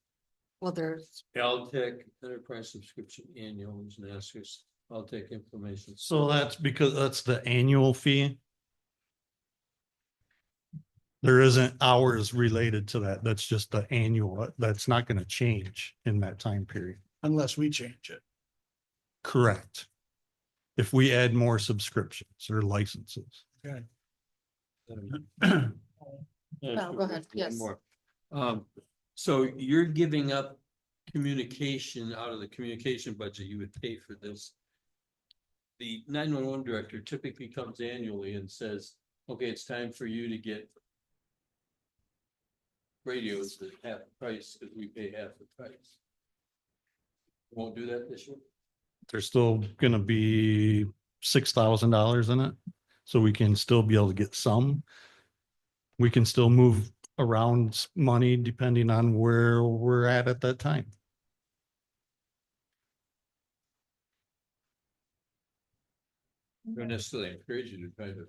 Well, there's, Altech Enterprise Subscription Annual is an asterisk, Altech Information. so that's because that's the annual fee. There isn't hours related to that. That's just the annual. That's not going to change in that time period. Unless we change it. Correct. If we add more subscriptions or licenses. Okay. No, go ahead. One Yes. more. So you're giving up communication out of the communication budget, you would pay for this. The 911 director typically comes annually and says, okay, it's time for you to get radios at half the price, because we pay half the price. Won't do that this year? There's still going to be $6,000 in it. So we can still be able to get some. We can still move around money depending on where we're at that time. I don't necessarily encourage you to try to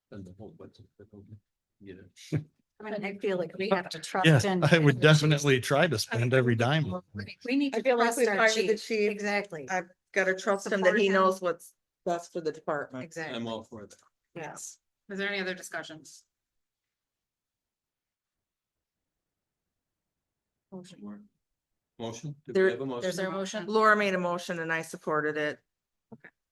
spend the whole budget, but okay, get it. I mean, I feel like we have to trust Yeah, in. I would definitely try to spend every dime. We need I to feel like trust we've our hired the chief. chief. Exactly, I've got to trust him that he knows what's best for the department. exactly. I'm all for that. Yes. Is there any other discussions? Motion? Do we There- have a motion? There's our motion. Laura made a motion and I supported it.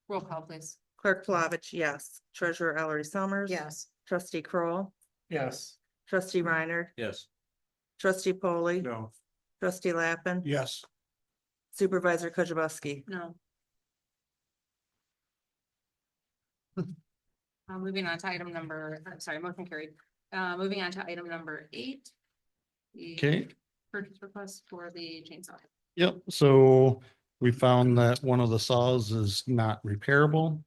Roll call, please. Clerk Plavich, yes. Treasurer Ellery Summers. Yes. Trustee Kroll, Yes. trustee Reiner, Yes. trustee Polly, No. Trustee Lappin. Yes. Supervisor Kujabaski. No. Moving on to item number, sorry, motion carried. Moving on to item number 8. the Okay. Purchase request for the chainsaw. Yep, so we found that one of the saws is not repairable.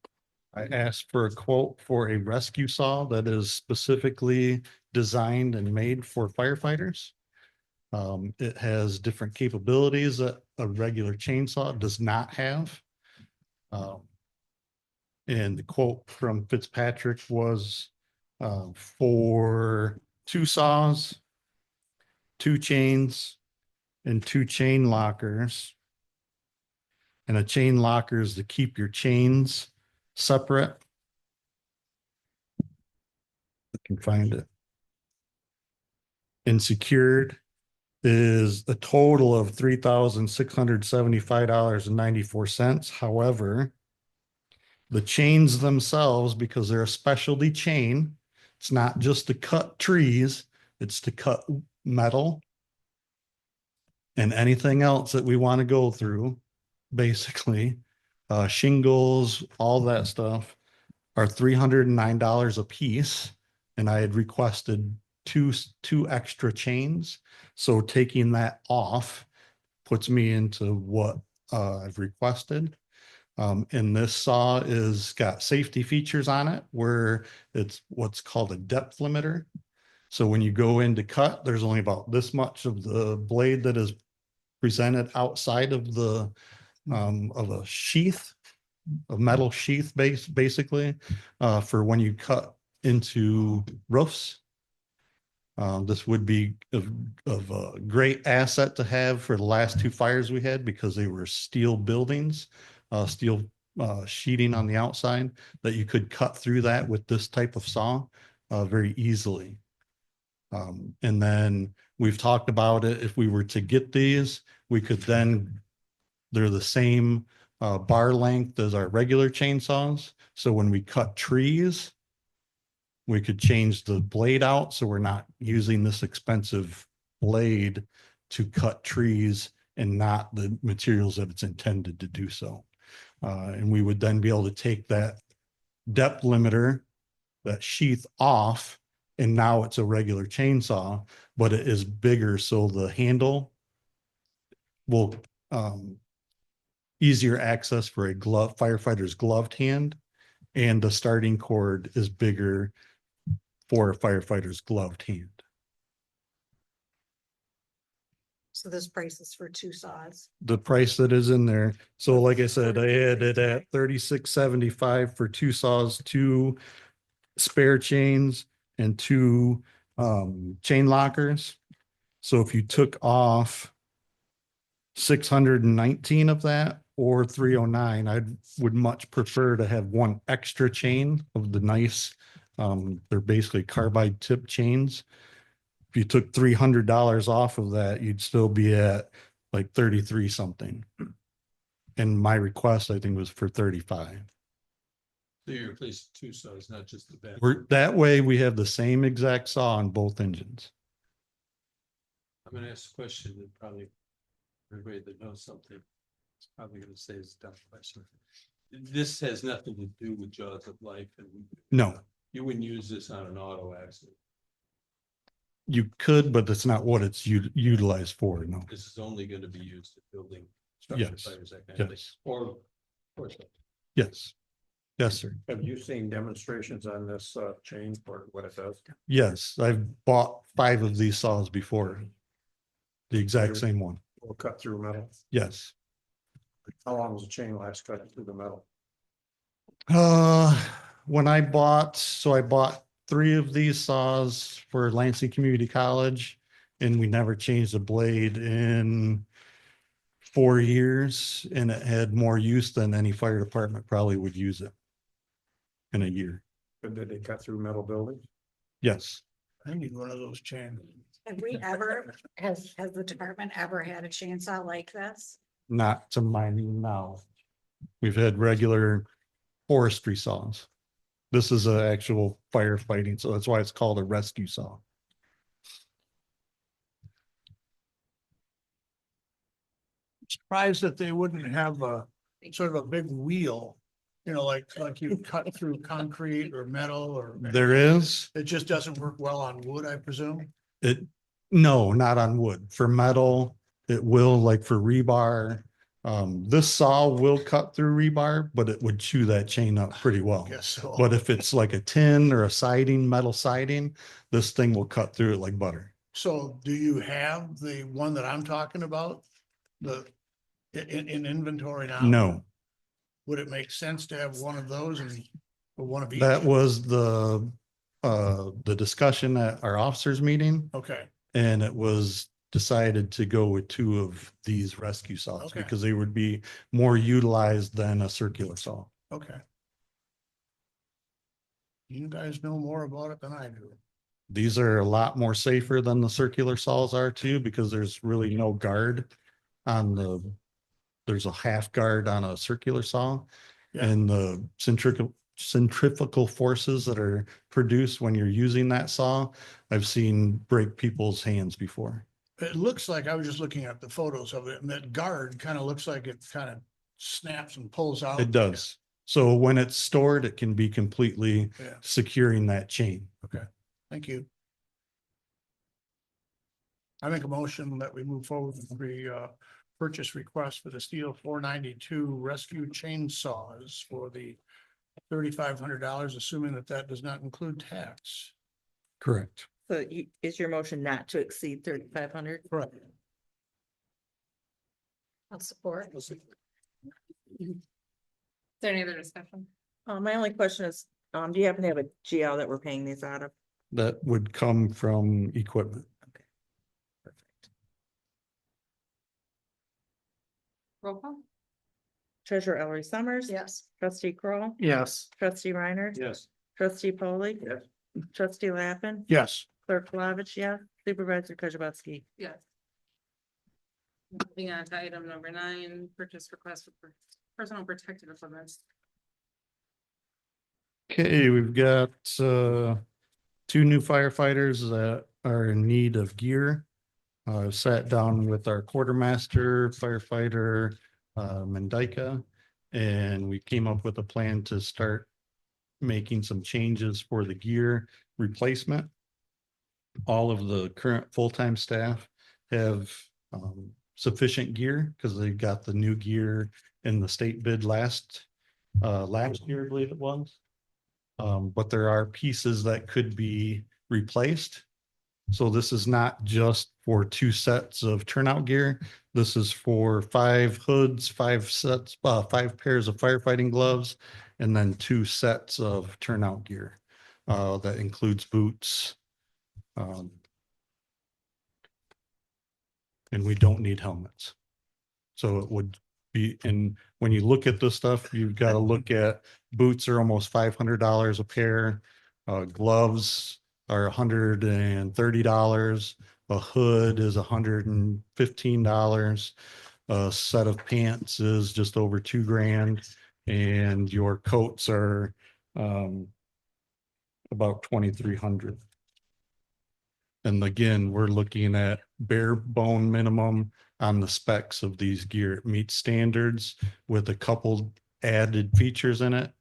I asked for a quote for a rescue saw that is specifically designed and made for firefighters. It has different capabilities that a regular chainsaw does not have. And the quote from Fitzpatrick was for 2 saws, 2 chains, and 2 chain lockers. And a chain locker is to keep your chains separate. I can find it. And secured is a total of $3,675.94. However, the chains themselves, because they're a specialty chain, it's not just to cut trees, it's to cut metal and anything else that we want to go through, basically, shingles, all that stuff are $309 a piece. And I had requested two extra chains. So taking that off puts me into what I've requested. And this saw is got safety features on it where it's what's called a depth limiter. So when you go in to cut, there's only about this much of the blade that is presented outside of the of a sheath, a metal sheath basically, for when you cut into roofs. This would be of a great asset to have for the last 2 fires we had because they were steel buildings, steel sheeting on the outside that you could cut through that with this type of saw very easily. And then we've talked about it. If we were to get these, we could then, they're the same bar length as our regular chainsaws. So when we cut trees, we could change the blade out. So we're not using this expensive blade to cut trees and not the materials that it's intended to do so. And we would then be able to take that depth limiter, that sheath off, and now it's a regular chainsaw, but it is bigger. So the handle will easier access for a glove, firefighter's gloved hand, and the starting cord is bigger for a firefighter's gloved hand. So this price is for 2 saws. The price that is in there. So like I said, I had it at $36.75 for 2 saws, 2 spare chains, and 2 chain lockers. So if you took off 619 of that or 309, I would much prefer to have 1 extra chain of the nice, they're basically carbide tip chains. If you took $300 off of that, you'd still be at like 33 something. And my request, I think, was for 35. So you replace 2 saws, not just the back. That way we have the same exact saw on both engines. I'm gonna ask a question that probably everybody that knows something is probably gonna say is a dumb question. This has nothing to do with jaws of life, and No, you wouldn't use this on an auto accident. you could, but that's not what it's utilized for. No. This is only gonna be used in building Yes. structure fires, that kind of thing. Yes. Or course. Yes. Yes, sir. Have you seen demonstrations on this chain for what it does? Yes, I've bought 5 of these saws before. The exact same one. Will cut through metal. Yes. How long does a chain last cutting through the metal? When I bought 3 of these saws for Lansing Community College, and we never changed the blade in 4 years, and it had more use than any fire department probably would use it in a year. Did they cut through metal buildings? Yes. I need one of those chains. Have we ever, has the department ever had a chainsaw like this? Not to my now. We've had regular forestry saws. This is an actual firefighting, so that's why it's called a rescue saw. surprised that they wouldn't have a sort of a big wheel, you know, like you cut through concrete or metal or. There is, It just doesn't work well on wood, I presume. no, not on wood. For metal, it will, like for rebar. This saw will cut through rebar, but it would chew that chain up pretty well. Guess so. But if it's like a tin or a siding, metal siding, this thing will cut through it like butter. So do you have the one that I'm talking about? In inventory now? No, Would it make sense to have one of those and or one of each? that was the discussion at our officers meeting. Okay, And it was decided to go with two of these rescue saws Okay. because they would be more utilized than a circular saw. okay. You guys know more about it than I do. These are a lot more safer than the circular saws are too, because there's really no guard on there's a half guard on a circular saw. Yeah. And the centrifugal forces that are produced when you're using that saw, I've seen break people's hands before. It looks like, I was just looking at the photos of it, and that guard kind of looks like it kind of snaps and pulls out. It does. So when it's stored, it can be completely Yeah, securing that chain. okay, thank you. I make a motion that we move forward with the purchase request for the Steel 492 rescue chainsaws for the $3,500, assuming that that does not include tax. Correct. So is your motion not to exceed 3,500? Correct. I'll support. Is there any other discussion? My only question is, do you happen to have a GL that we're paying these out of? That would come from equipment. Perfect. Roll call? Treasurer Ellery Summers. Yes. Trustee Kroll, Yes. Trustee Reiner. Yes. Trustee Polly. Yes. Trustee Lappin. Yes, Clerk Flavich, yes. Supervisor Kujabaski. Yes. Moving on to item number 9, purchase request for personal protective equipment. Okay, we've got two new firefighters that are in need of gear. Sat down with our quartermaster firefighter, Mendika, and we came up with a plan to start making some changes for the gear replacement. All of the current full-time staff have sufficient gear because they got the new gear in the state bid last year, I believe it was. But there are pieces that could be replaced. So this is not just for 2 sets of turnout gear. This is for 5 hoods, 5 sets, 5 pairs of firefighting gloves, and then 2 sets of turnout gear. That includes boots. And we don't need helmets. So it would be, and when you look at this stuff, you've got to look at boots are almost $500 a pair. Gloves are $130. A hood is $115. A set of pants is just over $2,000, and your coats are about 2,300. And again, we're looking at bare bone minimum on the specs of these gear. It meets standards with a couple added features in it.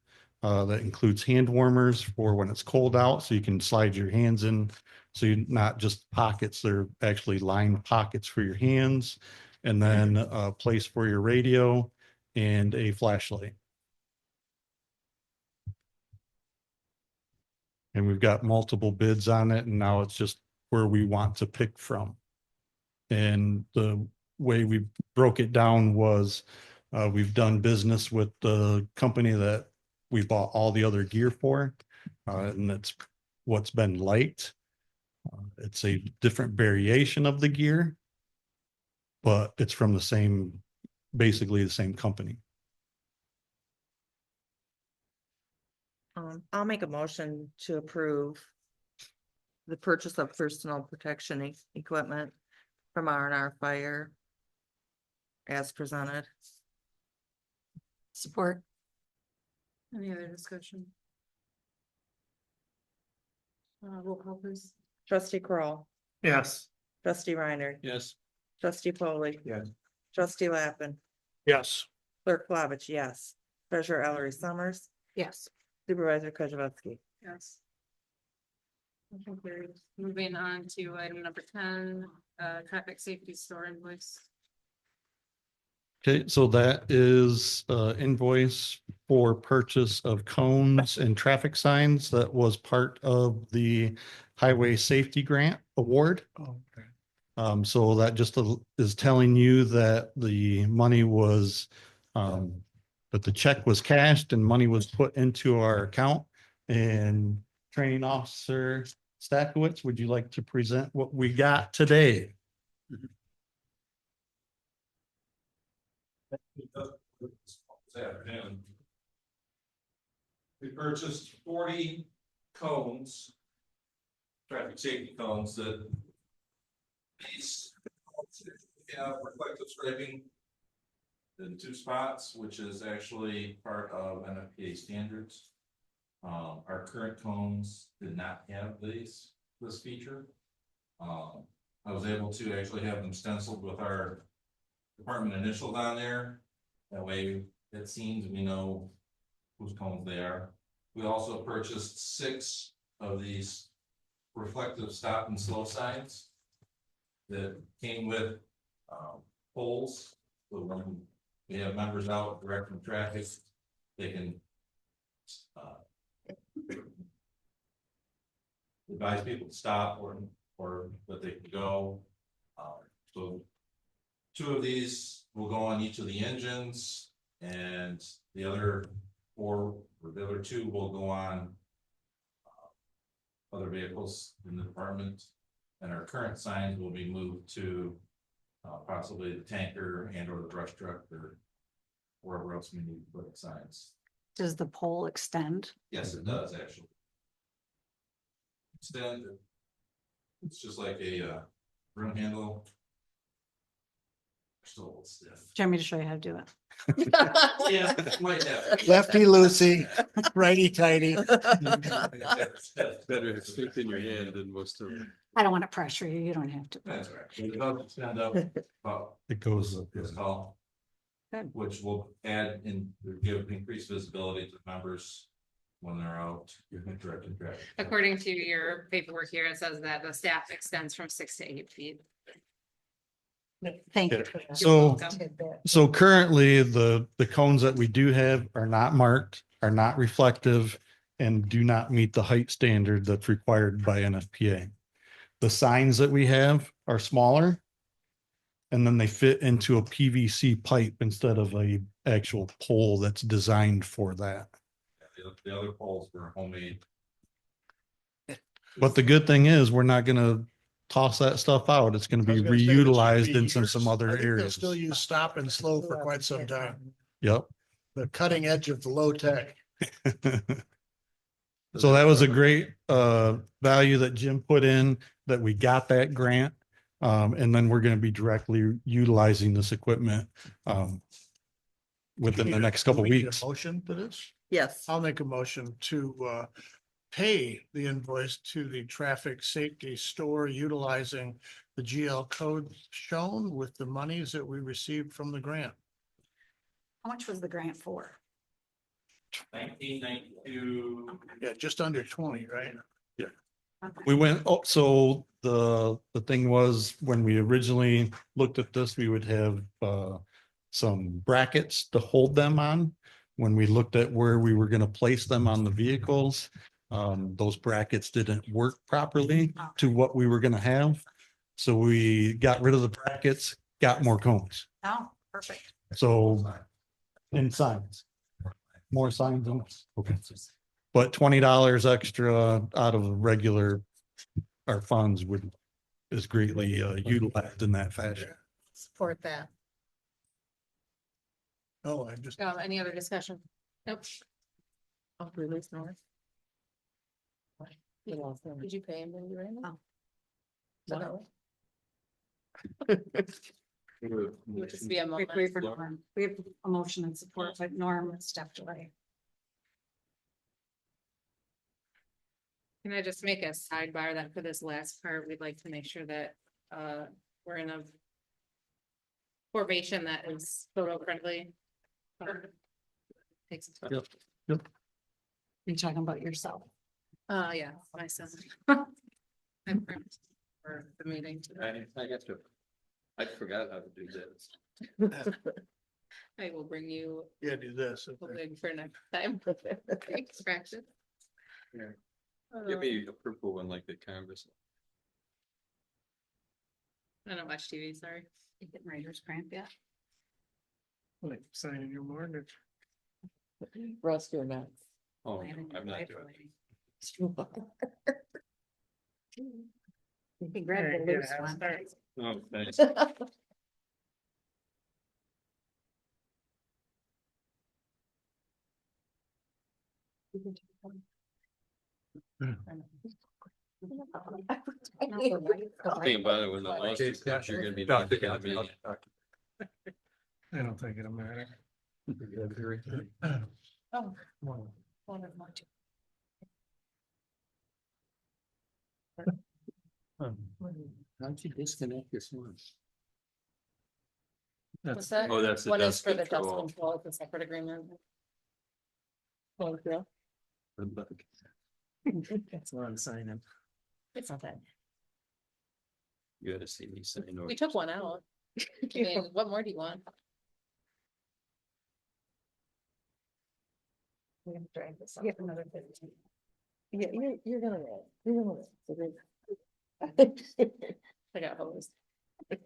That includes hand warmers for when it's cold out, so you can slide your hands in. So you're not just pockets, they're actually lined pockets for your hands. And then a place for your radio and a flashlight. And we've got multiple bids on it, and now it's just where we want to pick from. And the way we broke it down was we've done business with the company that we bought all the other gear for, and that's what's been light. It's a different variation of the gear, but it's from the same, basically the same company. I'll make a motion to approve the purchase of personal protection equipment from R&R Fire as presented. Support. Any other discussion? Roll call please. Trustee Kroll, Yes. Trustee Reiner. Yes. Trustee Polly. Yes. Trustee Lappin. Yes. Clerk Flavich, yes. Treasurer Ellery Summers. Yes. Supervisor Kozibowski. Yes. Motion carried. Moving on to item number 10, traffic safety store invoice. Okay, so that is invoice for purchase of cones and traffic signs that was part of the Highway Safety Grant Award. Okay. So that just is telling you that the money was, that the check was cashed and money was put into our account. And Training Officer Stakowitz, would you like to present what we got today? This afternoon. We purchased 40 cones. Traffic safety cones that. These have reflective striping. In 2 spots, which is actually part of NFPA standards. Our current cones did not have this feature. I was able to actually have them stenciled with our department initials on there. That way it seems we know whose cones they are. We also purchased 6 of these reflective stop and slow signs that came with poles. So when we have members out directing traffic, they can advise people to stop or that they can go. So 2 of these will go on each of the engines, and the other 4 or the other 2 will go on other vehicles in the department. And our current signs will be moved to possibly the tanker and or the brush truck or wherever else we need to put signs. Does the pole extend? Yes, it does actually. Extend. It's just like a broom handle. Still a little stiff. Do you want me to show you how to do it? Yeah, might have. Lefty loosey, righty tighty. Better stick in your hand than most of them. I don't want to pressure you. You don't have to. That's right. It does stand up about It goes. this tall. Good. Which will add and give increased visibility to members when they're out directing traffic. According to your paperwork here, it says that the staff extends from 6 to 8 feet. Thank you. for that. So, Tidbit. so currently the cones that we do have are not marked, are not reflective, and do not meet the height standard that's required by NFPA. The signs that we have are smaller. And then they fit into a PVC pipe instead of a actual pole that's designed for that. The other poles were homemade. But the good thing is, we're not gonna toss that stuff out. It's gonna I was be gonna say, this should reutilized be in years. some I other think they'll areas. Still use stop and slow for quite some time. Yep. The cutting edge of the low tech. So that was a great value that Jim put in, that we got that grant. And then we're gonna be directly utilizing this equipment within the next couple Do we need a weeks. Motion for this? Yes. I'll make a motion to pay the invoice to the traffic safety store utilizing the GL code shown with the monies that we received from the grant. How much was the grant for? 1992. Yeah, just under 20, right? We went, oh, so the thing was, when we originally looked at this, we would have some brackets to hold them on. When we looked at where we were gonna place them on the vehicles, those brackets didn't work properly to what we were gonna have. So we got rid of the brackets, got more cones. Oh, perfect. So, and signs. More signs. Okay. But $20 extra out of regular, our funds is greatly utilized in that fashion. Support that. Oh, I just, Any other discussion? Nope. I'll release North. Did you pay him when you were in? Oh. Would just be a moment. Wait for Norm. We have a motion and support, but Norm stepped away. Can I just make a sidebar that for this last part, we'd like to make sure that we're in a formation that is photo friendly. Takes. Yep. Yep. You're talking about yourself. Yeah, my son. For the meeting. I have to, I forgot how to do this. I will bring you Yeah, do this. a wig for next time. Extraction. Give me approval when like the canvas. I don't watch TV, sorry. You getting writer's cramp yet? Like signing your mortgage. Russ, you're not. Oh, Planning your I'm not life doing away. You can grab Hey, the yeah, loose one. it. Oh, thanks. Think about it when the lawsuit comes, you're gonna be. No, I don't think it'll matter. How'd you disconnect this one? What's that? Oh, that's the One is dust for the dust control. control, it's a separate agreement. Oh, yeah. That's what I'm signing. It's not that. You gotta see me sign. We took one out. I mean, what more do you want? We're gonna drag this Get another 15. Yeah, you're gonna roll. You're gonna roll. I got hosed. I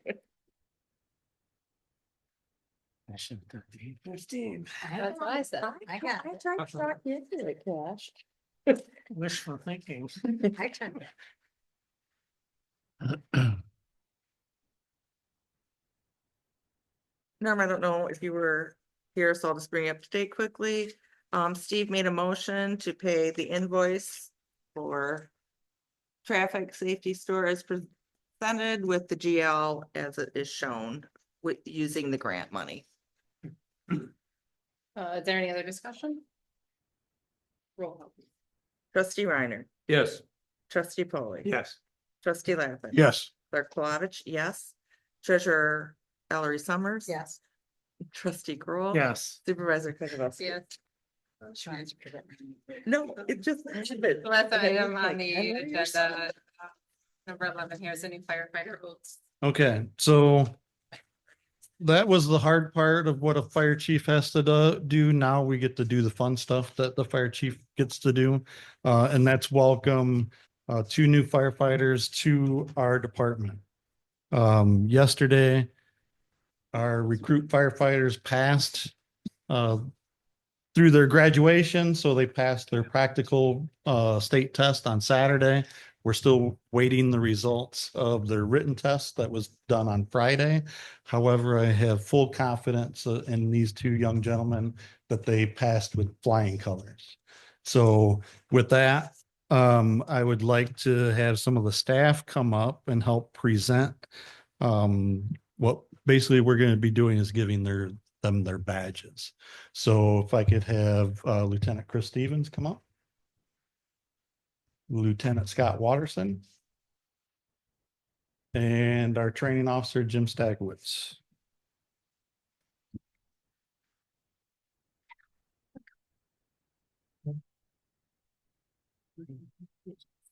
should have done 15. That's what I said. I got it. tried to talk you into it, Cash. wishful thinking. I tried. Norm, I don't know if you were here, so I'll just bring you up to date quickly. Steve made a motion to pay the invoice for traffic safety store as presented with the GL as it is shown with using the grant money. Is there any other discussion? Roll call. Trustee Reiner, Yes. trustee Polly. Yes. Trustee Lappin. Yes. Clerk Palovich, yes. Treasurer Ellery Summers. Yes. Trustee Kroll, Yes. Supervisor Kozibowski. Yes. No, it just. The last item on the agenda, number 11 here is the new firefighter oaths. Okay, so that was the hard part of what a fire chief has to do. Now we get to do the fun stuff that the fire chief gets to do. And that's welcome two new firefighters to our department. Yesterday, our recruit firefighters passed through their graduation, so they passed their practical state test on Saturday. We're still waiting the results of their written test that was done on Friday. However, I have full confidence in these two young gentlemen that they passed with flying colors. So with that, I would like to have some of the staff come up and help present. What basically we're going to be doing is giving them their badges. So if I could have Lieutenant Chris Stevens come up. Lieutenant Scott Watterson. And our training officer, Jim Stagwitz.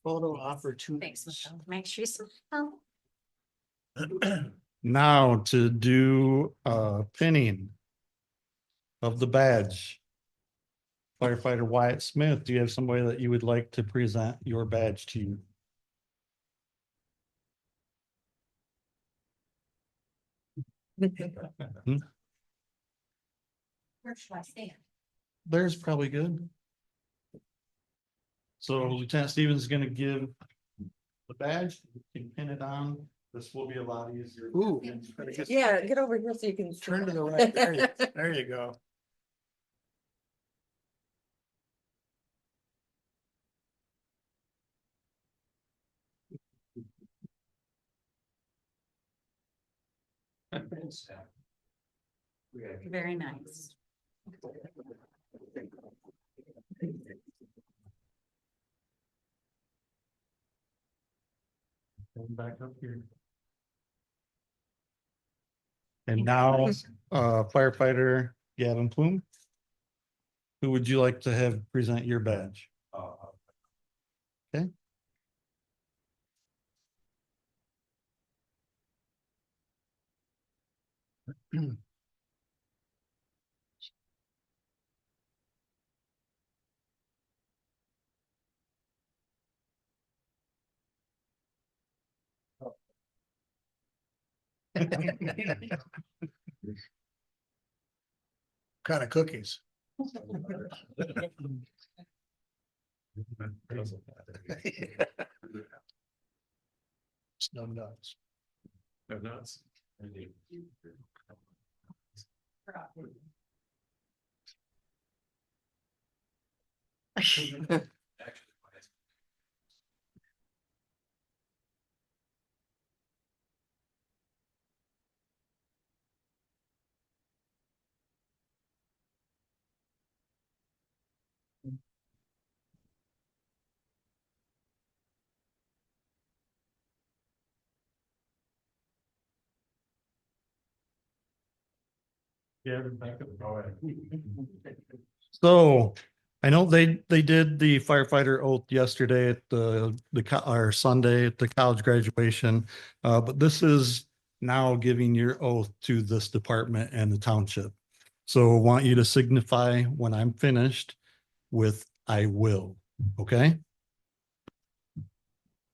Photo opportunity. Thanks, Michelle. Make sure you smile. Now to do pinning of the badge. Firefighter Wyatt Smith, do you have some way that you would like to present your badge to you? Where should I stand? There's probably good. So Lieutenant Stevens is gonna give the badge, you can pin it on. This will be a lot easier. Ooh. Yeah, get over here so you can. Turn to the right. There you go. Very nice. Back up here. And now firefighter Gavin Plume. Who would you like to have present your badge? Okay. Kind of cookies. Snow nuts. They're nuts. So I know they did the firefighter oath yesterday at or Sunday at the college graduation. But this is now giving your oath to this department and the township. So I want you to signify when I'm finished with I will, okay?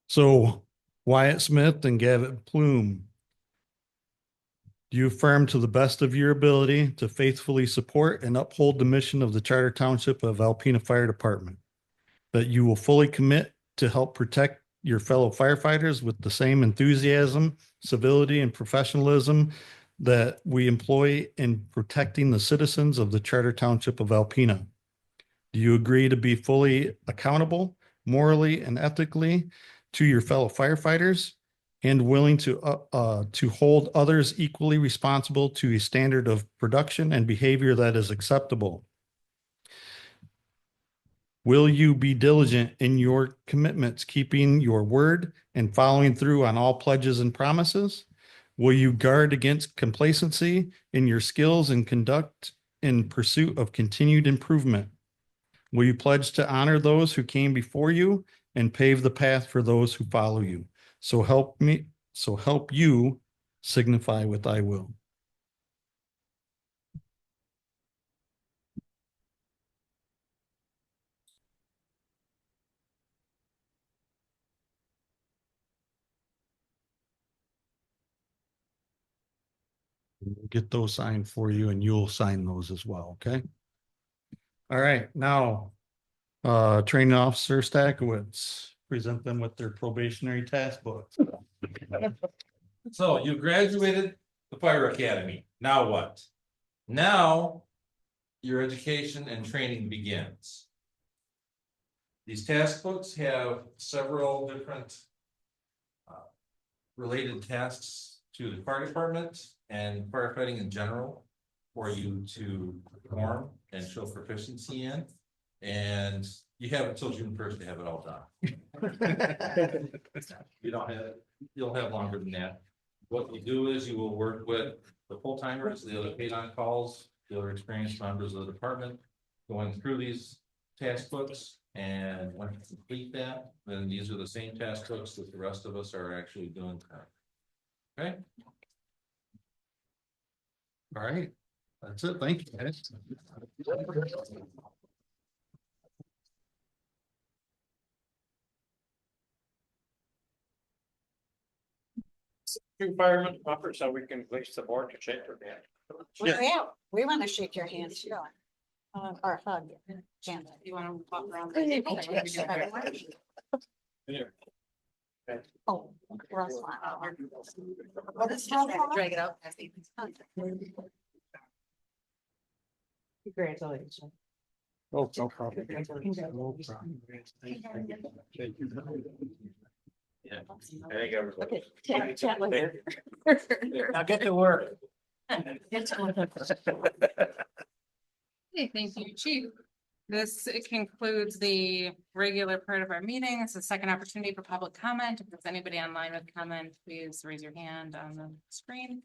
So Wyatt Smith and Gavin Plume, do you affirm to the best of your ability to faithfully support and uphold the mission of the Charter Township of Alpena Fire Department? That you will fully commit to help protect your fellow firefighters with the same enthusiasm, civility, and professionalism that we employ in protecting the citizens of the Charter Township of Alpena? Do you agree to be fully accountable, morally and ethically, to your fellow firefighters, and willing to hold others equally responsible to a standard of production and behavior that is acceptable? Will you be diligent in your commitments, keeping your word and following through on all pledges and promises? Will you guard against complacency in your skills and conduct in pursuit of continued improvement? Will you pledge to honor those who came before you and pave the path for those who follow you? So help you signify with I will. We'll get those signed for you and you'll sign those as well, okay? All right, now, training officer Stackowitz, present them with their probationary task books. So you graduated the fire academy. Now what? Now your education and training begins. These task books have several different related tasks to the fire department and firefighting in general for you to perform and show proficiency in. And you have until June 1st to have it all done. You don't have, you'll have longer than that. What you do is you will work with the full timers, the other paid on calls, the other experienced members of the department, going through these task books. And when you complete that, then these are the same task books that the rest of us are actually doing. Okay. All right, that's it. Thank you, guys. Two firemen offer so we can place the board to shake their hand. Yeah, we want to shake your hand too. Or hug. Can't. You wanna walk around? Oh, Russ. Drag it out. Congratulations. Oh, no problem. Yeah. I think everybody. Okay, chat later. Now get to work. Okay, thank you, Chief. This concludes the regular part of our meeting. It's the second opportunity for public comment. If there's anybody online with comment, please raise your hand on the screen.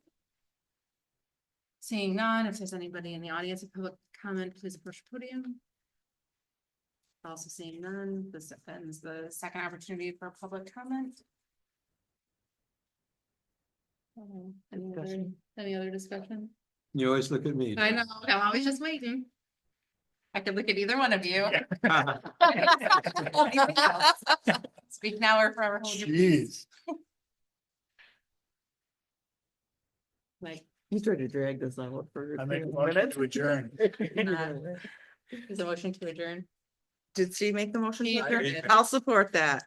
Seeing none, if there's anybody in the audience with public comment, please approach the podium. Also seeing none, this ends the second opportunity for public comment. Any other discussion? You always look at me. I know, I'm always just waiting. I could look at either one of you. Speak now or forever hold your peace. Jeez. Like, You tried to drag this out for. I make a motion to adjourn. is a motion to adjourn. Did she make the motion? She did. I'll support that.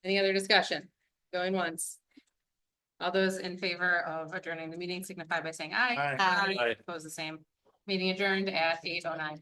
Any other discussion? Going once. All those in favor of adjourning the meeting signify by saying aye. Aye. Oppose the same. Meeting adjourned at 8:09.